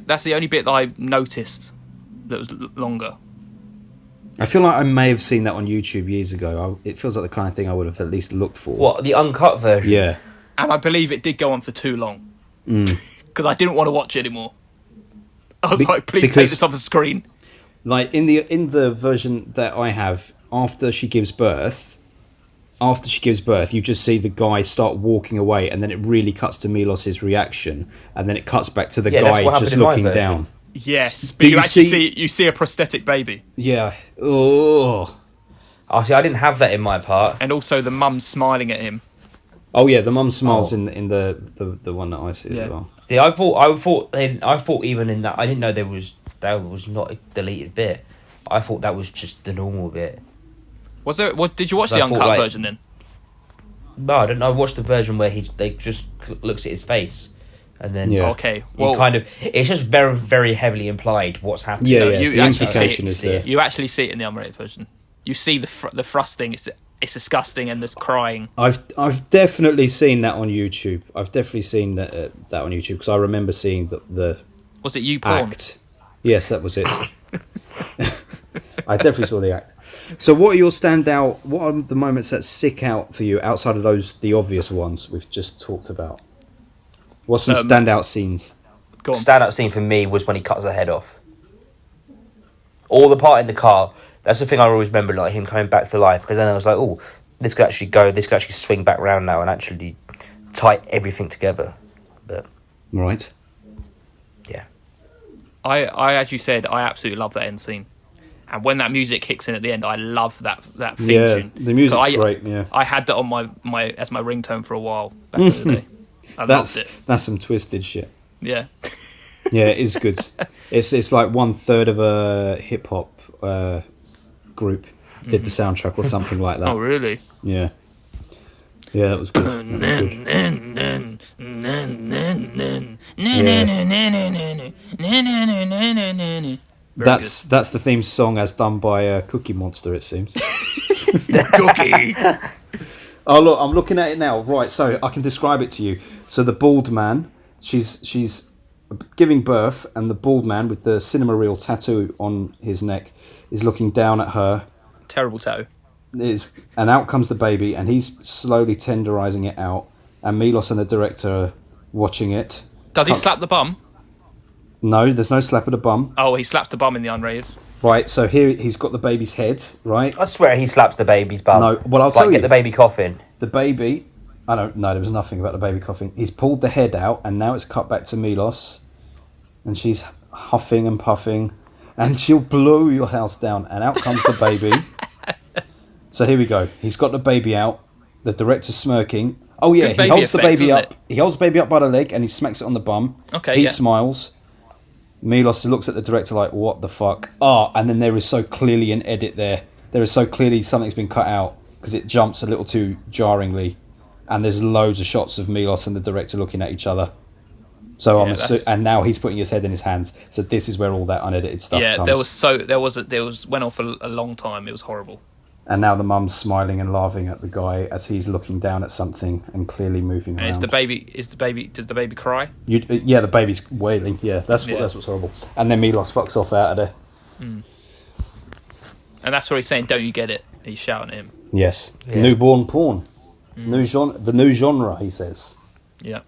that's the only bit that I noticed that was longer.
I feel like I may have seen that on YouTube years ago. It feels like the kind of thing I would have at least looked for.
what, the uncut version?
Yeah.
And I believe it did go on for too long. Because I didn't want to watch it anymore. I was like, please take
because-
this off the screen.
Like in the version that I have, after she gives birth, you just see the guy start walking away, and then it really cuts to Milos's reaction, and then it cuts back to the
Yeah, that's
guy
what happened
just
in my
looking
version.
down.
Yes, but
Do
you
you
actually
see-
you see a prosthetic baby.
Yeah. Oh.
Oh, see, I didn't have that in my part.
And also the mum smiling at him.
Oh yeah, the mum smiles in the one that I see
Yeah.
as well.
See, I thought even in that, I didn't know that was not a deleted bit. I thought that was just the normal bit.
Did you watch the
I thought,
uncut
like-
version then?
No, I don't know. I watched the version where they just looks at his face, and then
Yeah.
Okay,
you
well,
kind of, it's just very, very heavily implied what's happening.
Yeah,
No,
yeah.
you
The
actually see
implication
it.
is there.
you actually see it in the unrated version. You see the thrusting. It's disgusting, and there's crying.
I've definitely seen that on YouTube. I've definitely seen that on YouTube because I remember seeing the
Was it you porn?
act. Yes, that was it. I definitely saw the act. So, what are the moments that stick out for you outside of the obvious ones we've just talked about? What's some standout scenes?
Go on.
Standout scene for me was when he cuts her head off. All the part in the car. That's the thing I always remember, like him coming back to life. Because then I was like, oh, this could actually swing back round now and actually tie everything together. But
Right.
yeah,
I as you said, I absolutely love that end scene. And when that music kicks in at the end, I love that theme
Yeah,
tune.
the music's
'Cause
great. Yeah,
I had that on my as my ringtone for a while back in the day. I loved it.
that's some twisted shit.
Yeah.
Yeah, it is good. It's like 1/3 of a hip hop group did the soundtrack or something like that.
Oh really?
Yeah. Yeah, that was good. That was good. That's the theme song as done by Cookie Monster, it seems.
Cookie.
Oh look, I'm looking at it now. Right, so I can describe it to you. So the bald man, she's giving birth, and the bald man with the cinema reel tattoo on his neck is looking down at her.
Terrible tattoo.
And out comes the baby, and he's slowly tenderizing it out, and Milos and the director are watching it.
Does he slap the bum?
No, there's no slap of the bum.
Oh, he slaps the bum in the unrated.
Right, so here he's got the baby's head, right?
I swear he slaps the baby's bum.
No, well, I'll tell you.
Get the baby coughing.
The baby, I don't know, there was nothing about the baby coughing. He's pulled the head out, and now it's cut back to Milos, and she's huffing and puffing, and she'll blow your house down, and out comes the baby. So here we go. He's got the baby out. The director's smirking. Oh yeah, he holds the baby up. He holds the baby up by the leg, and he smacks it on the bum.
Okay,
he smiles. Milos looks at the director like, what the fuck? And then there is so clearly an edit there. There is so clearly something's been cut out because it jumps a little too jarringly. And there's loads of shots of Milos and the director looking at each other. So and now he's putting his head in his hands. So this is where all that unedited stuff comes.
There was went on for a long time. It was horrible.
And now the mum's smiling and laughing at the guy as he's looking down at something and clearly moving around.
And does the baby cry?
Yeah, the baby's wailing. Yeah, that's what's horrible. And then Milos fucks off out of there.
Mm. And that's where he's saying, "Don't you get it?" He's shouting at him.
Yes, newborn porn, the new genre. He says.
Yeah.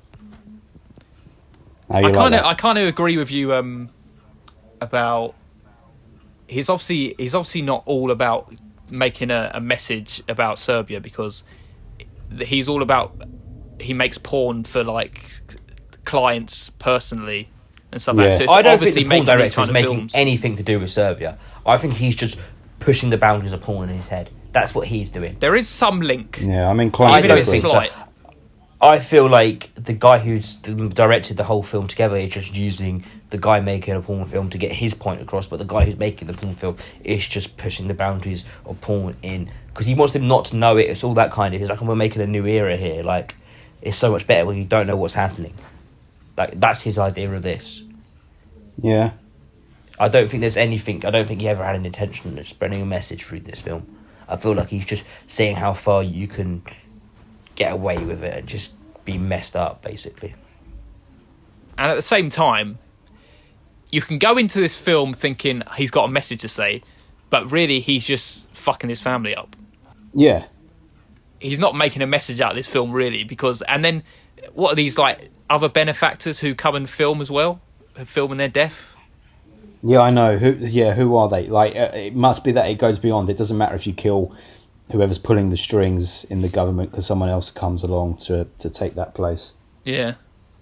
I
kind of agree with you about. He's obviously not all about making a message about Serbia, because he's all about, he makes porn for like clients personally and stuff like that. So it's
I don't
obviously
think the porn director is making
films.
anything to do with Serbia. I think he's just pushing the boundaries of porn in his head. That's what he's doing.
There is some link.
Yeah, I'm inclined.
I don't think so. I feel like the guy who's directed the whole film together is just using the guy making a porn film to get his point across, but the guy who's making the porn film is just pushing the boundaries of porn in, because he wants them not to know it. It's all that kind of, he's like, we're making a new era here. Like, it's so much better when you don't know what's happening. Like, that's his idea of this.
Yeah.
I don't think he ever had an intention of spreading a message through this film. I feel like he's just seeing how far you can get away with it and just be messed up, basically.
And at the same time, you can go into this film thinking he's got a message to say, but really he's just fucking his family up.
Yeah.
He's not making a message out of this film, really, because... And then, what are these, like, other benefactors who come and film as well? Filming their death?
Yeah, I know. Who are they? Like, it must be that it goes beyond. It doesn't matter if you kill whoever's pulling the strings in the government, because someone else comes along to take that place.
Yeah.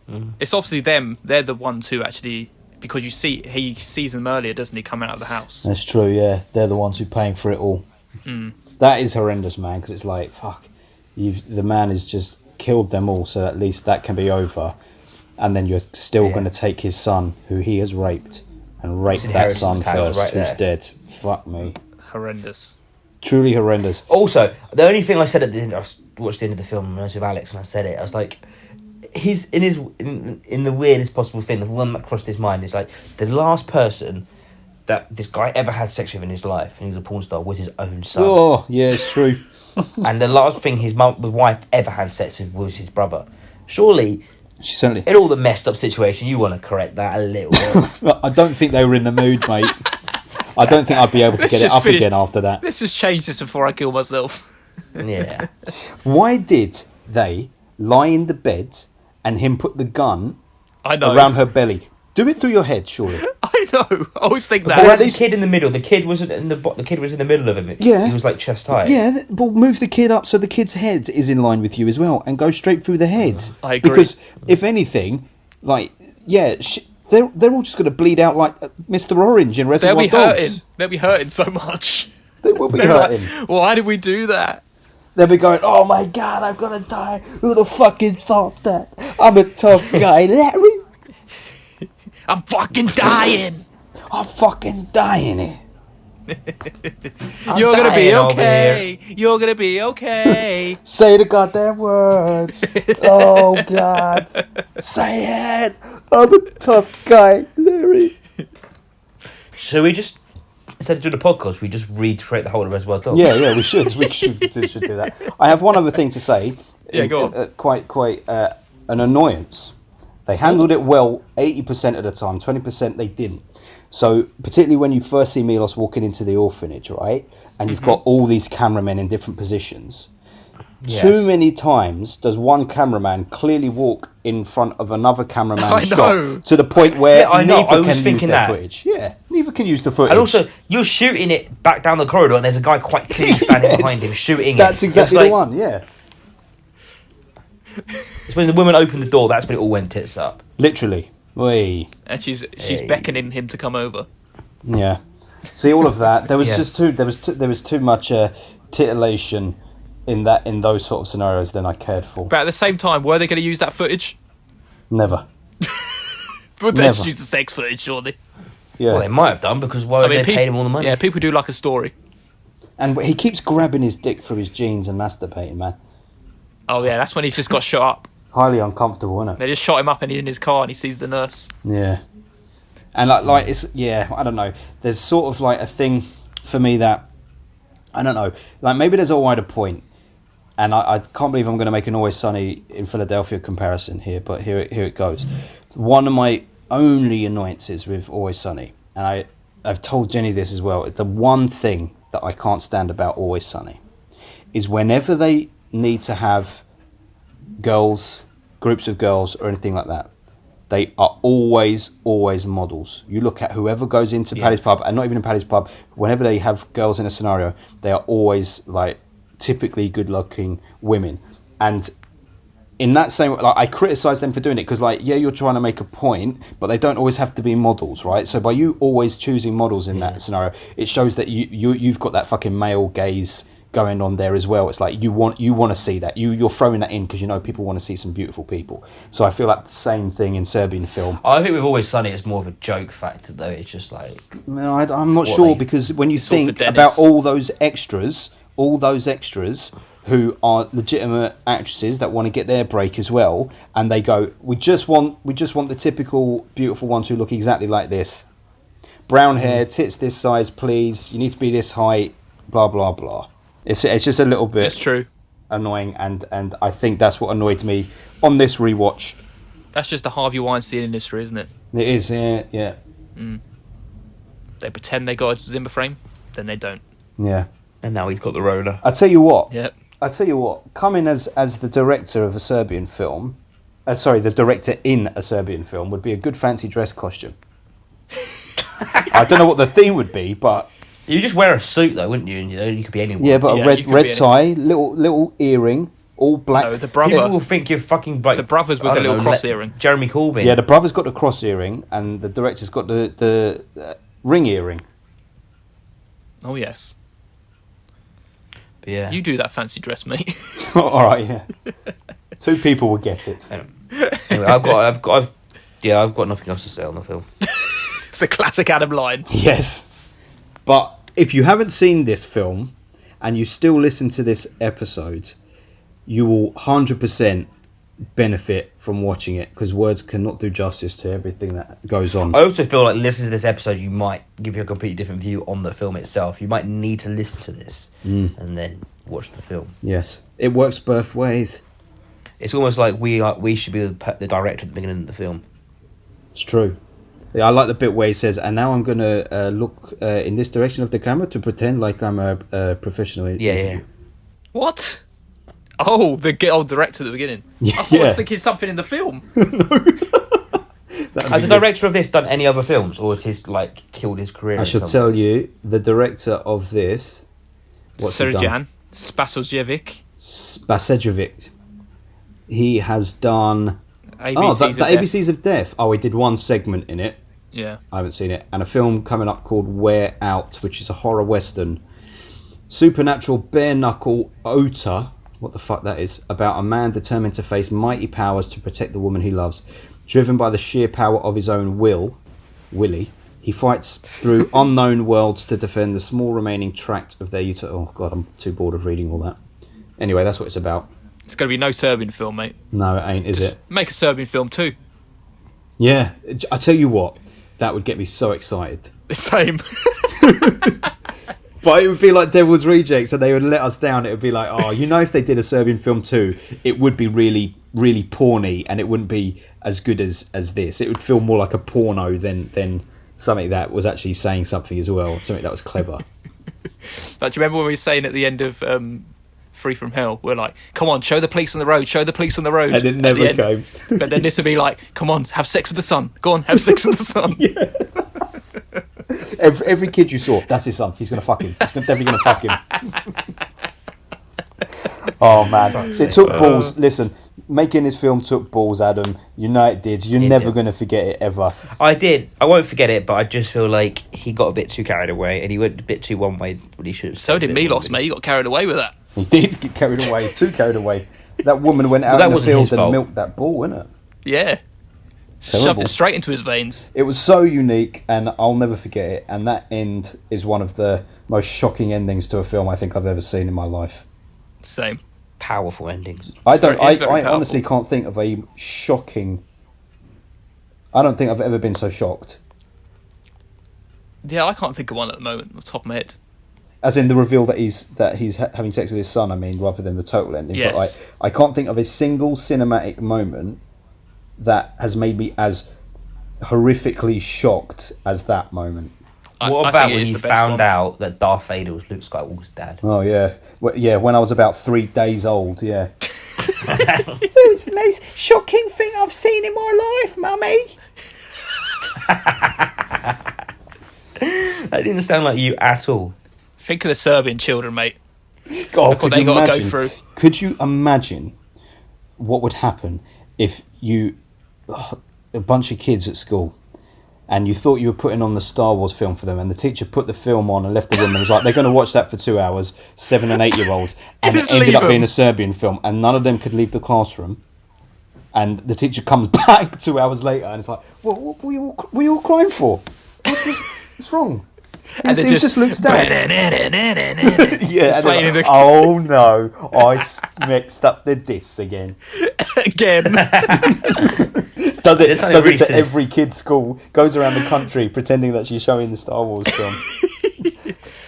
Mm. It's obviously them. They're the ones who actually... Because he sees them earlier, doesn't he, come out of the house?
That's true, yeah. They're the ones who are paying for it all.
Mm.
That is horrendous, man, because it's like, fuck, the man has just killed them all, so at least that can be over. And then you're still going to take his son, who he has raped, and rape that son first, who's dead. Fuck me.
Horrendous.
Truly horrendous.
Also, the only thing I said at the end, I watched the end of the film when I was with Alex, and I said it, I was like, he's in the weirdest possible thing, the one that crossed his mind is like, the last person that this guy ever had sex with in his life, and he was a porn star, was his own son.
Oh, yeah, it's true.
And the last thing his wife ever had sex with was his brother. Surely,
she certainly,
in all the messed up situation, you want to correct that a little bit.
I don't think they were in the mood, mate. I don't think I'd be able to get it up again after that.
Let's just change this before I kill myself.
Yeah.
Why did they lie in the bed and him put the gun around her belly? Do it through your head, surely.
I know. I always think
that. But the kid in the middle. The kid wasn't in the kid was in the middle of him.
Yeah.
He was like chest high.
Yeah, but move the kid up so the kid's head is in line with you as well, and go straight through the head.
I agree.
Because if anything, like, yeah, they're all just going to bleed out like Mr. Orange in Reservoir Dogs.
They'll be hurting so much.
They will be hurting.
Like, why did we do that?
They'll be going, oh my God, I'm going to die. Who the fucking thought that? I'm a tough guy, Larry.
I'm fucking dying.
I'm fucking dying here.
You're going to be okay. You're going to be okay.
Say the goddamn words. Oh, God. Say it. I'm a tough guy, Larry.
So we just, instead of doing a podcast, we just reiterate the whole of Reservoir Dogs.
Yeah, we should. We should do that. I have one other thing to say.
Yeah, go on.
Quite an annoyance. They handled it well 80% of the time, 20% they didn't. So particularly when you first see Milos walking into the orphanage, right? And you've got all these cameramen in different positions.
Yeah.
Too many times does one cameraman clearly walk in front of another cameraman shot to the point where
I know, I
neither
was
can use
thinking
their
that.
footage. Yeah, neither can use the footage.
And also, you're shooting it back down the corridor, and there's a guy quite clearly standing behind him shooting
That's
it.
exactly
It's
the one, yeah.
It's when the woman opened the door, that's when it all went tits up.
Literally. Wee.
And she's beckoning him to come over.
Yeah. See, all of that, there was
Yeah.
just there was too much titillation in those sort of scenarios than I cared for.
But at the same time, were they going to use that footage?
Never.
Would they
Never.
just use the sex footage, surely?
Yeah.
Well, they might have done, because why would they pay him all the money?
Yeah, people do like a story.
And he keeps grabbing his dick through his jeans and masturbating, man.
Oh, yeah, that's when he's just got shot up.
Highly uncomfortable, isn't it?
They just shot him up and he's in his car and he sees the nurse.
Yeah. And like it's, yeah, I don't know. There's sort of like a thing for me that, I don't know, like maybe there's a wider point. And I can't believe I'm going to make an Always Sunny in Philadelphia comparison here, but here it goes. One of my only annoyances with Always Sunny, and I've told Jenny this as well, the one thing that I can't stand about Always Sunny is whenever they need to have girls, groups of girls or anything like that, they are always models. You look at whoever goes into Paddy's Pub, and not even in Paddy's Pub, whenever they have girls in a scenario, they are always like typically good-looking women. And in that same, like, I criticize them for doing it because, like, yeah, you're trying to make a point, but they don't always have to be models, right? So by you always choosing models in that scenario, it shows that you've got that fucking male gaze going on there as well. It's like you want to see that. You're throwing that in because you know people want to see some beautiful people. So I feel like the same thing in Serbian film.
I think with Always Sunny, it's more of a joke factor, though. It's just like...
No, I'm not sure, because when you think about all those extras who are legitimate actresses that want to get their break as well, and they go, we just want the typical beautiful ones who look exactly like this. Brown hair, tits this size, please. You need to be this height, blah, blah, blah. It's just a little bit
It's true.
annoying, and I think that's what annoyed me on this rewatch.
That's just the Harvey Weinstein industry, isn't it?
It is, yeah.
They pretend they got a Zimmer frame, then they don't.
Yeah.
And now he's got the Rona.
I tell you what.
Yep.
I tell you what. Coming as the director of a Serbian film, the director in a Serbian film would be a good fancy dress costume. I don't know what the theme would be, but
You just wear a suit, though, wouldn't you? And you could be anyone.
yeah, but
Yeah,
a
you could
red
be
tie, little earring, all black.
No, the brother.
People will think you're fucking... Like,
The brothers with
I
the
don't
little
know,
cross earring.
Jeremy Corbyn.
Yeah, the brother's got the cross earring, and the director's got the ring earring.
Oh, yes.
But yeah.
You do that fancy dress, mate.
All right, yeah. Two people would get it.
Anyway, I've got nothing else to say on the film.
The classic Adam line.
Yes. But if you haven't seen this film and you still listen to this episode, you will 100% benefit from watching it, because words cannot do justice to everything that goes on.
I also feel like listening to this episode, you might give you a completely different view on the film itself. You might need to listen to this and then watch the film.
Yes. It works both ways.
It's almost like we should be the director at the beginning of the film.
It's true. Yeah, I like the bit where he says, and now I'm going to look in this direction of the camera to pretend like I'm a professional.
Yeah.
What? Oh, the old director at the beginning. I thought I was thinking something in the film.
Has the director of this done any other films, or has his killed his career?
I should tell you, the director of this,
Serjan Spasojevic.
Spasejovic. He has done
ABCs
the ABCs of Death. Oh, he did one segment in it.
Yeah.
I haven't seen it. And a film coming up called Wear Out, which is a horror western. Supernatural bare knuckle Ota, what the fuck that is, about a man determined to face mighty powers to protect the woman he loves. Driven by the sheer power of his own Willie, he fights through unknown worlds to defend the small remaining tract of their Oh god, I'm too bored of reading all that. Anyway, that's what it's about.
It's going to be no Serbian film, mate.
No, it ain't, is it?
Make a Serbian film too.
Yeah, I tell you what, that would get me so excited.
The same.
But it would be like Devil's Rejects, and they would let us down. It would be like, oh, if they did a Serbian film too, it would be really really porny, and it wouldn't be as good as this. It would feel more like a porno than something that was actually saying something as well, something that was clever.
But do you remember when we were saying at the end of Free From Hell, we're like, come on, show the police on the road, show the police on the road.
And it never came.
But then this would be like, come on, have sex with the sun. Go on, have sex with the sun.
Yeah. Every kid you saw, that's his son. He's going to fuck him. He's definitely going to fuck him. Oh, man. It took balls. Listen, making this film took balls, Adam. You know it did. You're never going to forget it, ever.
I did. I won't forget it, but I just feel like he got a bit too carried away, and he went a bit too one way when he should have.
So did Milos, mate. You got carried away with that.
He did get carried away. Too carried away. That woman went out in the field and milked that ball, wasn't it?
Yeah. Shoved it straight into his veins.
It was so unique, and I'll never forget it. And that end is one of the most shocking endings to a film I think I've ever seen in my life.
Same.
Powerful endings.
I honestly can't think of a shocking. I don't think I've ever been so shocked.
Yeah, I can't think of one at the moment, off the top of my head.
As in the reveal that he's having sex with his son. I mean, rather than the total ending.
Yes.
But I can't think of a single cinematic moment that has made me as horrifically shocked as that moment.
What about when you found out that Darth Vader was Luke Skywalker's dad?
Oh, yeah. When I was about 3 days old, yeah. It's the most shocking thing I've seen in my life, Mummy.
That didn't sound like you at all.
Think of the Serbian children, mate.
God,
Look what they got to go through.
Could you imagine what would happen if a bunch of kids at school, and you thought you were putting on the Star Wars film for them, and the teacher put the film on and left the room and was like, they're going to watch that for 2 hours, 7 and 8 year olds, and it ended up being a Serbian film, and none of them could leave the classroom, and the teacher comes back 2 hours later and it's like, what were you all crying for? What's wrong?
And
it was just Luke's dad. Yeah, and like, oh no, I mixed up the discs again.
Again.
Does it to every kid's school, goes around the country pretending that she's showing the Star Wars film.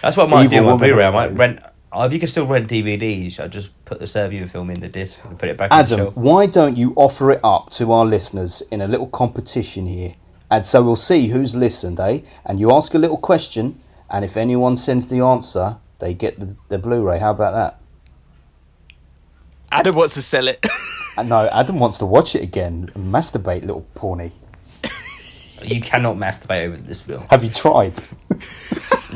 That's what I might do on my Blu-ray. I might rent. If you can still rent DVDs, I'll just put the Serbian film in the disc and put it back in the
Adam, why don't you offer it up to our listeners in a little competition here? And so we'll see who's listened, eh? And you ask a little question, and if anyone sends the answer, they get the Blu-ray. How about that?
Adam wants to sell it.
No, Adam wants to watch it again and masturbate, little porny.
You cannot masturbate over this film.
Have you tried?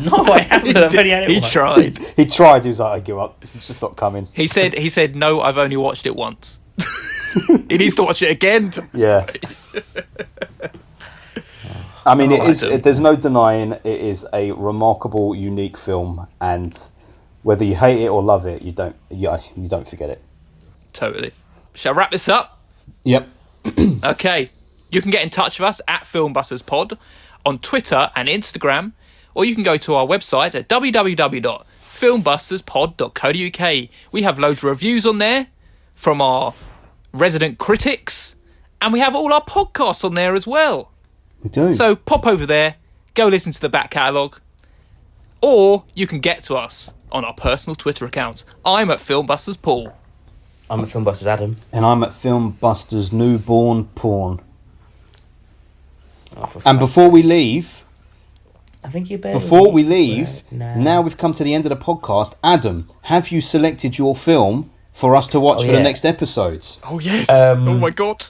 No, I haven't. I've only had it
He
once.
tried.
He tried. He was like, I give up. It's just not coming.
He said, no, I've only watched it once. He needs to watch it again.
Yeah. I mean, there's no denying it is a remarkable, unique film, and whether you hate it or love it, you don't forget it.
Totally. Shall I wrap this up?
Yep.
Okay. You can get in touch with us at FilmbustersPod on Twitter and Instagram, or you can go to our website at www.filmbusterspod.co.uk. We have loads of reviews on there from our resident critics, and we have all our podcasts on there as well.
We do.
So pop over there, go listen to the back catalogue, or you can get to us on our personal Twitter accounts. I'm at Filmbusters Paul.
I'm at Filmbusters Adam.
And I'm at Filmbusters Newborn Porn.
Oh,
and before we leave,
I think you better.
Before we leave,
right
now we've come to the end of the podcast. Adam, have you selected your film for us to watch for the next episodes?
Oh yes! Oh my god!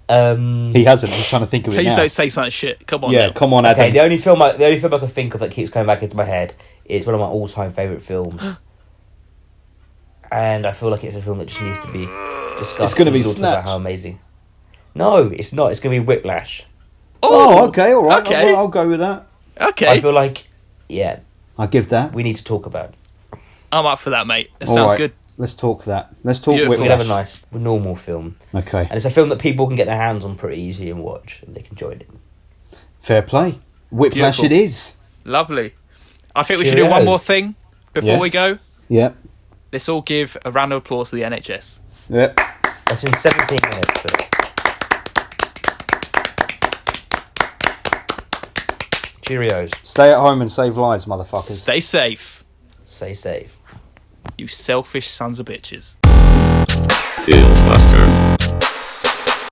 He hasn't. He's trying to think of it now.
Please don't say something shit. Come on.
Yeah,
now.
come on, Adam.
Okay, the only film I can think of that keeps coming back into my head is one of my all-time favourite films, and I feel like it's a film that just needs to be discussed.
It's going to be
Snatch. About how amazing. No, it's not. It's going to be Whiplash.
Oh, okay, all right.
Okay.
I'll go with that.
Okay.
I feel like,
I'll give that.
we need to talk about it.
I'm up for that, mate. It
All
sounds
right,
good.
Let's talk that. Let's talk
Beautiful.
We'll have
Whiplash.
a nice, normal film.
Okay.
And it's a film that people can get their hands on pretty easy and watch, and they can join it.
Fair play. Whiplash
Beautiful.
it is.
Lovely. I think we should do one more thing before we go.
Yep.
Let's all give a round of applause to the NHS.
Yep.
That's in 17 minutes. But... Cheerios.
Stay at home and save lives, motherfuckers.
Stay safe,
Stay safe.
you selfish sons of bitches.
Fieldbuster.